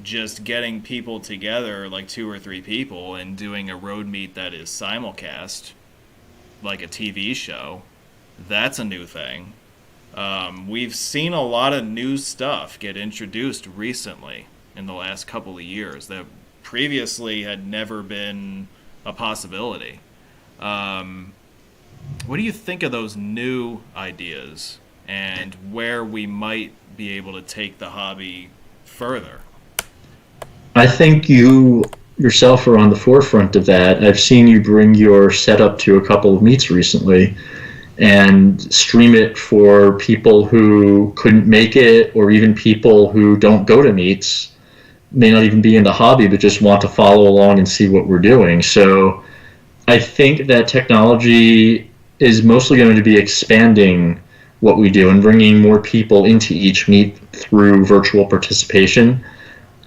just getting people together, like 2 or 3 people, and doing a road meet that is simulcast, like a TV show, that's a new thing. We've seen a lot of new stuff get introduced recently in the last couple of years that previously had never been a possibility. What do you think of those new ideas and where we might be able to take the hobby further? I think you yourself are on the forefront of that. I've seen you bring your setup to a couple of meets recently and stream it for people who couldn't make it, or even people who don't go to meets, may not even be in the hobby, but just want to follow along and see what we're doing. So I think that technology is mostly going to be expanding what we do and bringing more people into each meet through virtual participation.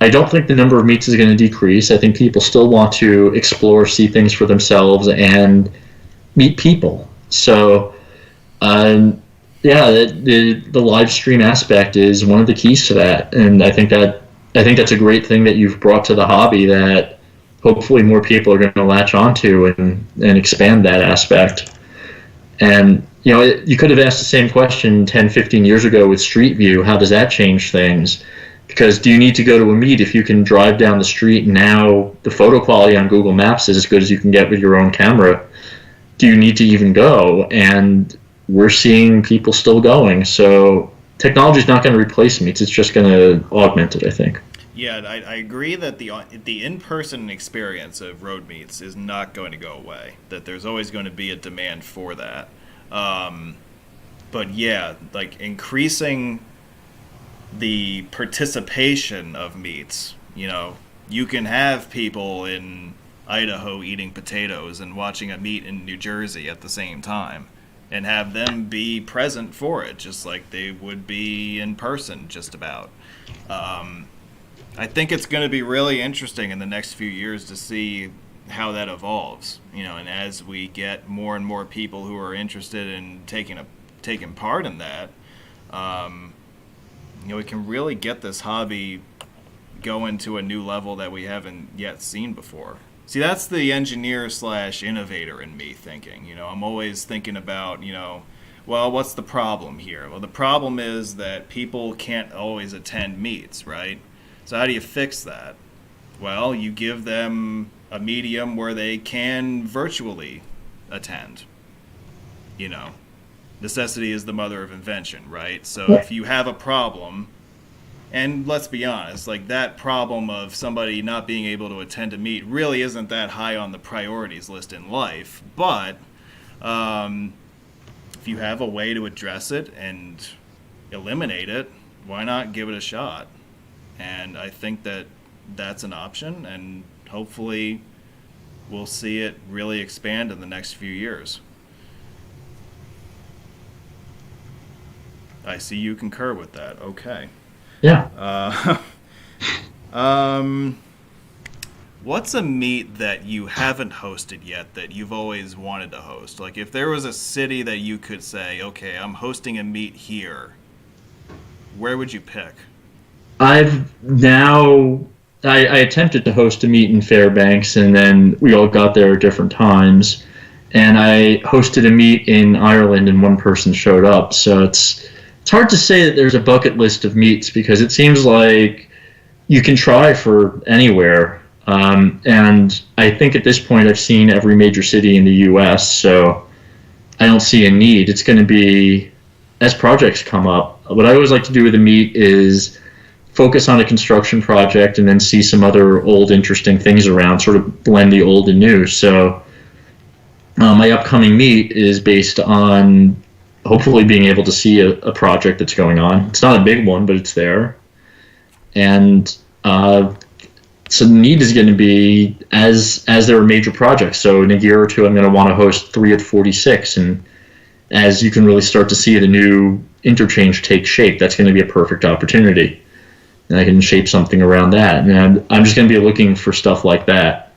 I don't think the number of meets is going to decrease. I think people still want to explore, see things for themselves, and meet people. So, the live stream aspect is one of the keys to that, and I think that's a great thing that you've brought to the hobby that hopefully more people are going to latch onto and expand that aspect. And you could have asked the same question 10, 15 years ago with Street View. How does that change things? Because do you need to go to a meet if you can drive down the street and now the photo quality on Google Maps is as good as you can get with your own camera? Do you need to even go? And we're seeing people still going. So technology is not going to replace meets. It's just going to augment it, I think. Yeah, I agree that the in-person experience of road meets is not going to go away. That there's always going to be a demand for that. But yeah, like increasing the participation of meets. You can have people in Idaho eating potatoes and watching a meet in New Jersey at the same time, and have them be present for it, just like they would be in person, just about. I think it's going to be really interesting in the next few years to see how that evolves. And as we get more and more people who are interested in taking part in that, we can really get this hobby going to a new level that we haven't yet seen before. See, that's the engineer/innovator in me thinking. I'm always thinking about, well, what's the problem here? Well, the problem is that people can't always attend meets, right? So how do you fix that? Well, you give them a medium where they can virtually attend. Necessity is the mother of invention, right? So if you have a problem, and let's be honest, like that problem of somebody not being able to attend a meet really isn't that high on the priorities list in life, but if you have a way to address it and eliminate it, why not give it a shot? And I think that that's an option, and hopefully we'll see it really expand in the next few years. I see you concur with that. Okay. Yeah. What's a meet that you haven't hosted yet that you've always wanted to host? Like if there was a city that you could say, okay, I'm hosting a meet here, where would you pick? I attempted to host a meet in Fairbanks, and then we all got there at different times. And I hosted a meet in Ireland, and one person showed up. So it's hard to say that there's a bucket list of meets, because it seems like you can try for anywhere. And I think at this point I've seen every major city in the U.S., so I don't see a need. It's going to be, as projects come up, what I always like to do with a meet is focus on a construction project and then see some other old interesting things around, sort of blend the old and new. So my upcoming meet is based on hopefully being able to see a project that's going on. It's not a big one, but it's there. And so the need is going to be as there are major projects. So in a year or two, I'm going to want to host 3 at 46. And as you can really start to see the new interchange take shape, that's going to be a perfect opportunity. And I can shape something around that. And I'm just going to be looking for stuff like that.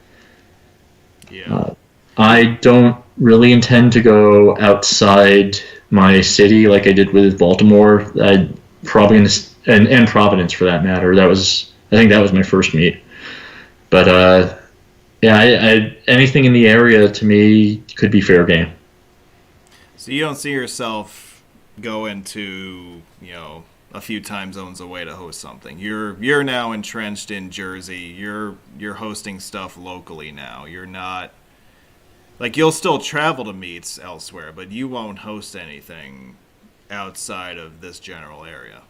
Yeah. I don't really intend to go outside my city like I did with Baltimore. I'd probably and Providence for that matter. I think that was my first meet. But yeah, anything in the area to me could be fair game. So you don't see yourself going to, a few time zones away to host something. You're now entrenched in Jersey. You're hosting stuff locally now. You're not you'll still travel to meets elsewhere, but you won't host anything outside of this general area.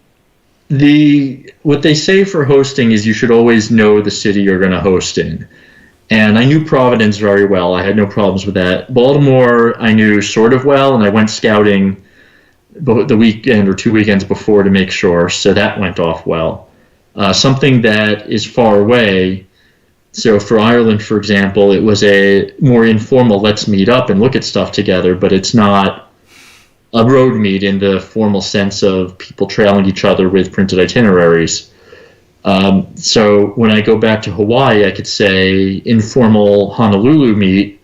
What they say for hosting is you should always know the city you're going to host in. And I knew Providence very well. I had no problems with that. Baltimore, I knew sort of well, and I went scouting the weekend or 2 weekends before to make sure, so that went off well. Something that is far away, so for Ireland, for example, it was a more informal let's meet up and look at stuff together, but it's not a road meet in the formal sense of people trailing each other with printed itineraries. So when I go back to Hawaii, I could say informal Honolulu meet,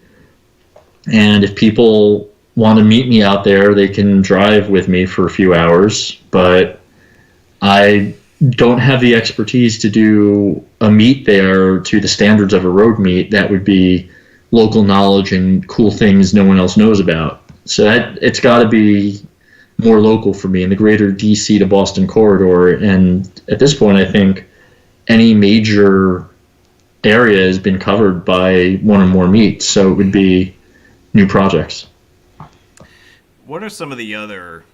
and if people want to meet me out there, they can drive with me for a few hours, but I don't have the expertise to do a meet there to the standards of a road meet. That would be local knowledge and cool things no one else knows about. So it's got to be more local for me in the greater DC to Boston corridor. And at this point, I think any major area has been covered by one or more meets. So it would be new projects. What are some of the other,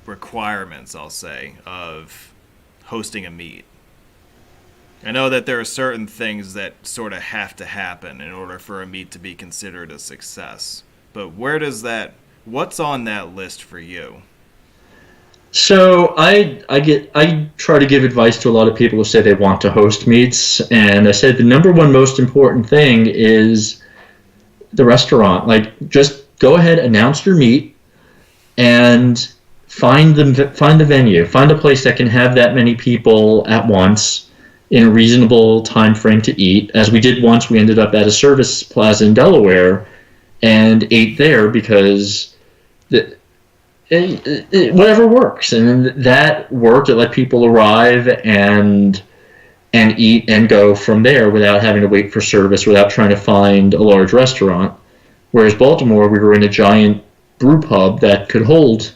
requirements, I'll say, of hosting a meet? I know that there are certain things that sort of have to happen in order for a meet to be considered a success. But what's on that list for you? So I try to give advice to a lot of people who say they want to host meets, and I said the number one most important thing is the restaurant. Just go ahead, announce your meet, and find the venue, find a place that can have that many people at once in a reasonable time frame to eat. As we did once, we ended up at a service plaza in Delaware and ate there because whatever works, and that worked. It let people arrive and eat and go from there without having to wait for service, without trying to find a large restaurant. Whereas Baltimore, we were in a giant brew pub that could hold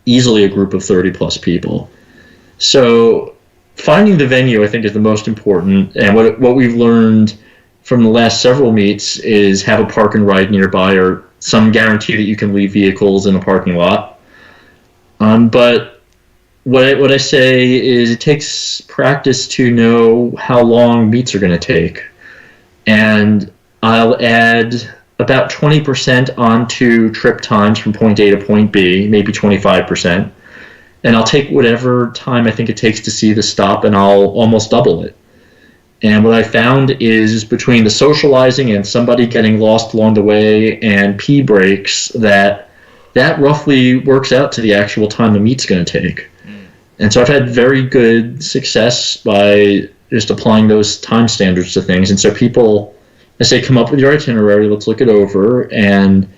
easily a group of 30 plus people. So finding the venue, I think, is the most important. And what we've learned from the last several meets is have a park and ride nearby, or some guarantee that you can leave vehicles in a parking lot. But what I say is it takes practice to know how long meets are going to take. And I'll add about 20% onto trip times from point A to point B, maybe 25%. And I'll take whatever time I think it takes to see the stop, and I'll almost double it. And what I found is between the socializing and somebody getting lost along the way and pee breaks, that roughly works out to the actual time a meet's going to take. And so I've had very good success by just applying those time standards to things. And so people, I say, come up with your itinerary, let's look it over, and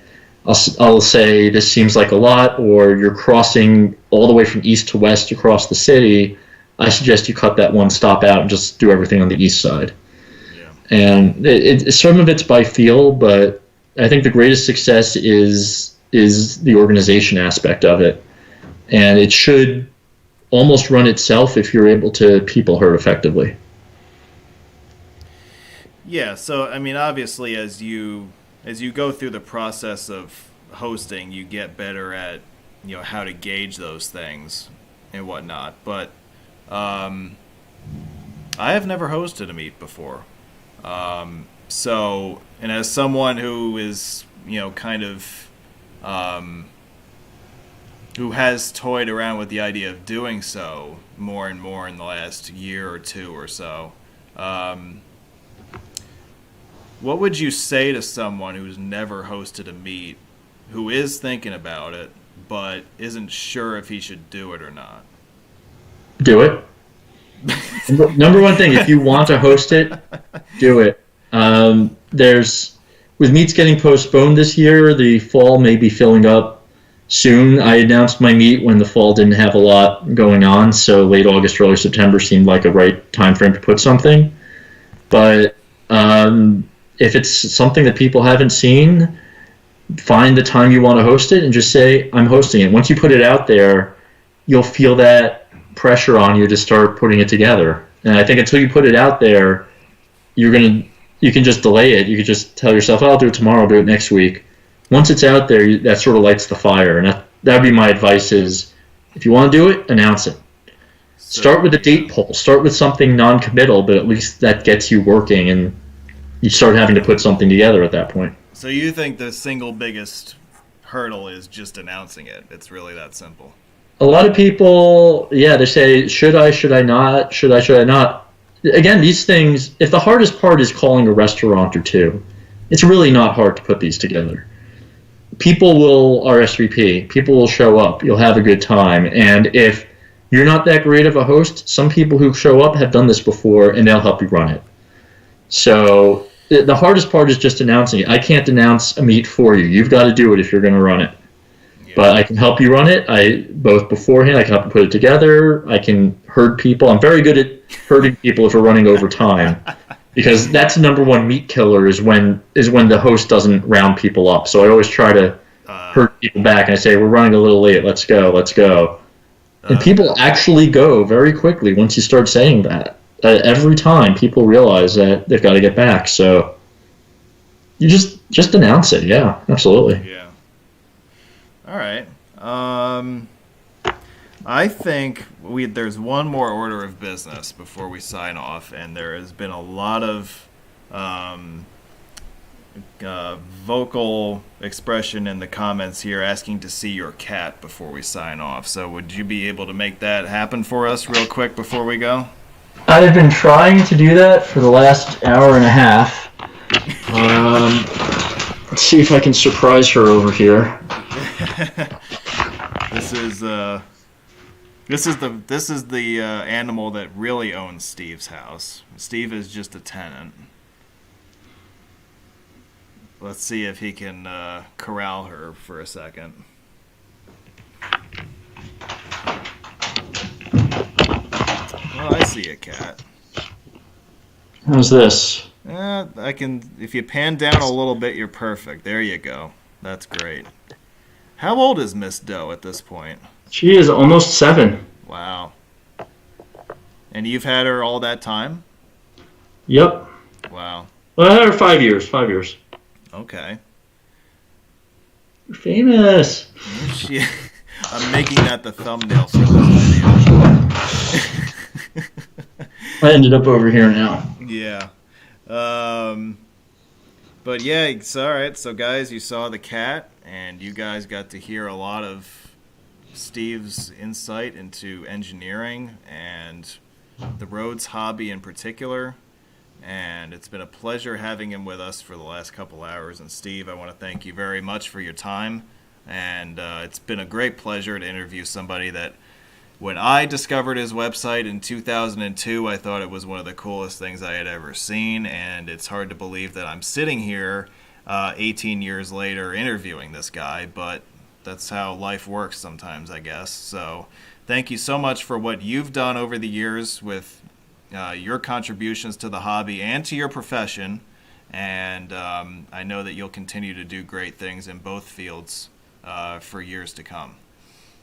I'll say this seems like a lot, or you're crossing all the way from east to west across the city. I suggest you cut that one stop out and just do everything on the east side. Yeah. And some of it's by feel, but I think the greatest success is the organization aspect of it. And it should almost run itself if you're able to people herd effectively. Yeah, so I mean, obviously, as you go through the process of hosting, you get better at how to gauge those things and whatnot. But I have never hosted a meet before. So, and as someone who is, kind of, who has toyed around with the idea of doing so more and more in the last year or two or so, what would you say to someone who's never hosted a meet, who is thinking about it, but isn't sure if he should do it or not? Do it. Number one thing, if you want to host it, do it. With meets getting postponed this year, the fall may be filling up soon. I announced my meet when the fall didn't have a lot going on, so late August, early September seemed like a right time frame to put something. But if it's something that people haven't seen, find the time you want to host it and just say, I'm hosting it. Once you put it out there, you'll feel that pressure on you to start putting it together. And I think until you put it out there, you can just delay it. You can just tell yourself, I'll do it tomorrow, I'll do it next week. Once it's out there, that sort of lights the fire. And that would be my advice is, if you want to do it, announce it. Start with a date poll. Start with something non-committal, but at least that gets you working, and you start having to put something together at that point. So you think the single biggest hurdle is just announcing it? It's really that simple. A lot of people, they say, should I not? Should I not? Again, these things, if the hardest part is calling a restaurant or two, it's really not hard to put these together. People will RSVP. People will show up. You'll have a good time. And if you're not that great of a host, some people who show up have done this before, and they'll help you run it. So the hardest part is just announcing it. I can't announce a meet for you. You've got to do it if you're going to run it. But I can help you run it. Both beforehand, I can help you put it together. I can herd people. I'm very good at herding people if we're running over time, because that's the number one meat killer is when the host doesn't round people up. So I always try to herd people back, and I say, we're running a little late. Let's go. And people actually go very quickly once you start saying that. Every time people realize that they've got to get back. So you just announce it. Yeah, absolutely. Yeah. All right. I think there's one more order of business before we sign off, and there has been a lot of vocal expression in the comments here asking to see your cat before we sign off. So would you be able to make that happen for us real quick before we go? I've been trying to do that for the last hour and a half. Let's see if I can surprise her over here. This is the animal that really owns Steve's house. Steve is just a tenant. Let's see if he can corral her for a second. Well, I see a cat. How's this? I can. If you pan down a little bit, you're perfect. There you go. That's great. How old is Miss Doe at this point? She is almost 7. Wow. And you've had her all that time? Yep. Wow. Well, I had her 5 years. 5 years. Okay. You're famous. I'm making that the thumbnail for this video. I ended up over here now. Yeah. But yeah, it's all right. So guys, you saw the cat, and you guys got to hear a lot of Steve's insight into engineering and the roads hobby in particular. And it's been a pleasure having him with us for the last couple hours. And Steve, I want to thank you very much for your time. And it's been a great pleasure to interview somebody that, when I discovered his website in 2002, I thought it was one of the coolest things I had ever seen. And it's hard to believe that I'm sitting here 18 years later interviewing this guy. But that's how life works sometimes, I guess. So thank you so much for what you've done over the years with your contributions to the hobby and to your profession. And I know that you'll continue to do great things in both fields for years to come.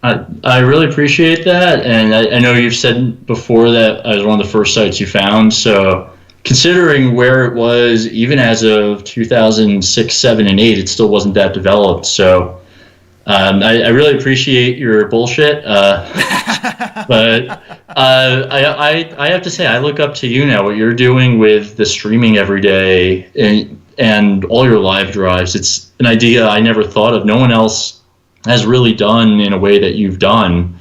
I really appreciate that, and I know you've said before that I was one of the first sites you found, so considering where it was, even as of 2006, 7, and 8, it still wasn't that developed, so I really appreciate your bullshit, but I have to say I look up to you now. What you're doing with the streaming every day and all your live drives, it's an idea I never thought of. No one else has really done in a way that you've done,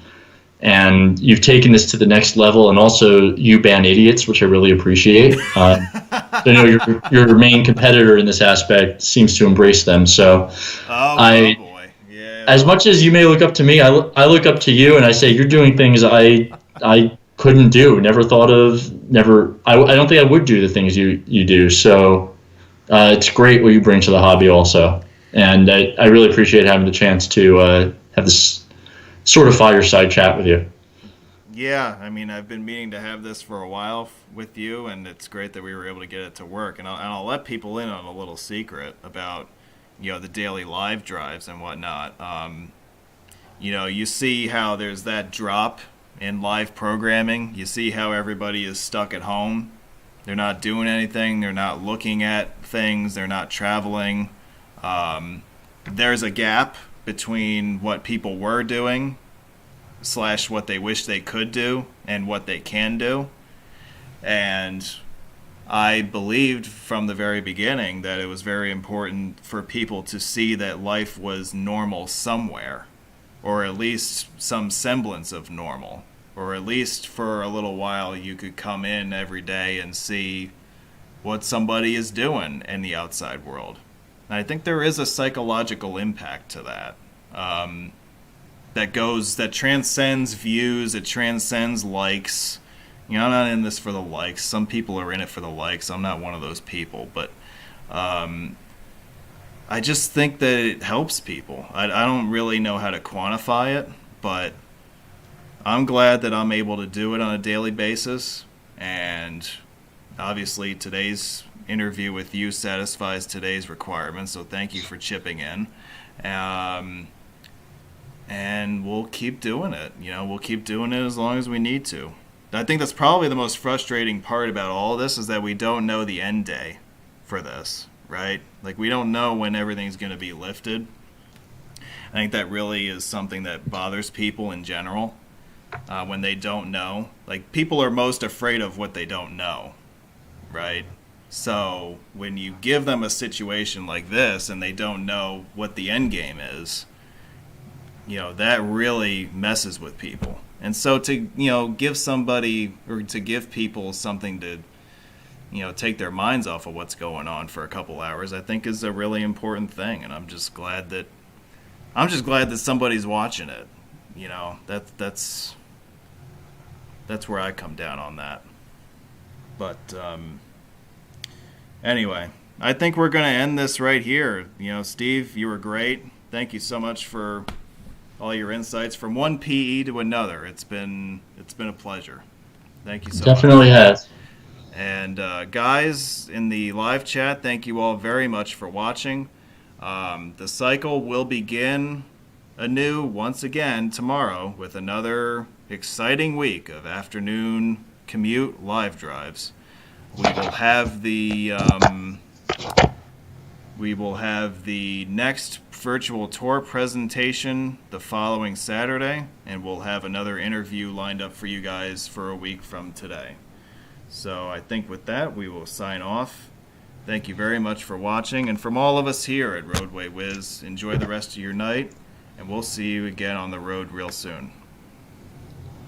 and you've taken this to the next level. And also, you ban idiots, which I really appreciate. I know your main competitor in this aspect seems to embrace them. So, Oh boy, yeah. as much as you may look up to me, I look up to you, and I say you're doing things I couldn't do, never thought of, never. I don't think I would do the things you do. So, it's great what you bring to the hobby, also, and I really appreciate having the chance to have this sort of fireside chat with you. Yeah, I mean, I've been meaning to have this for a while with you, and it's great that we were able to get it to work. And I'll let people in on a little secret about, the daily live drives and whatnot. You see how there's that drop in live programming. You see how everybody is stuck at home. They're not doing anything. They're not looking at things. They're not traveling. There's a gap between what people were doing / what they wish they could do and what they can do. And I believed from the very beginning that it was very important for people to see that life was normal somewhere, or at least some semblance of normal, or at least for a little while you could come in every day and see what somebody is doing in the outside world. And I think there is a psychological impact to that. That transcends views, it transcends likes. I'm not in this for the likes. Some people are in it for the likes. I'm not one of those people, but I just think that it helps people. I don't really know how to quantify it, but I'm glad that I'm able to do it on a daily basis, and obviously today's interview with you satisfies today's requirements, so thank you for chipping in. And we'll keep doing it. We'll keep doing it as long as we need to. I think that's probably the most frustrating part about all of this, is that we don't know the end day for this, right? Like, we don't know when everything's going to be lifted. I think that really is something that bothers people in general, when they don't know. Like, people are most afraid of what they don't know, right? So when you give them a situation like this and they don't know what the end game is, that really messes with people. And so to, give somebody, or to give people something to, take their minds off of what's going on for a couple hours, I think is a really important thing. And I'm just glad that somebody's watching it. That's where I come down on that. But anyway, I think we're going to end this right here. Steve, you were great. Thank you so much for all your insights from one PE to another. It's been a pleasure. Thank you so much. Definitely has. And guys in the live chat, thank you all very much for watching. The cycle will begin anew once again tomorrow with another exciting week of afternoon commute live drives. We will have the next virtual tour presentation the following Saturday, and we'll have another interview lined up for you guys for a week from today. So I think with that, we will sign off. Thank you very much for watching, and from all of us here at Roadway Wiz, enjoy the rest of your night, and we'll see you again on the road real soon.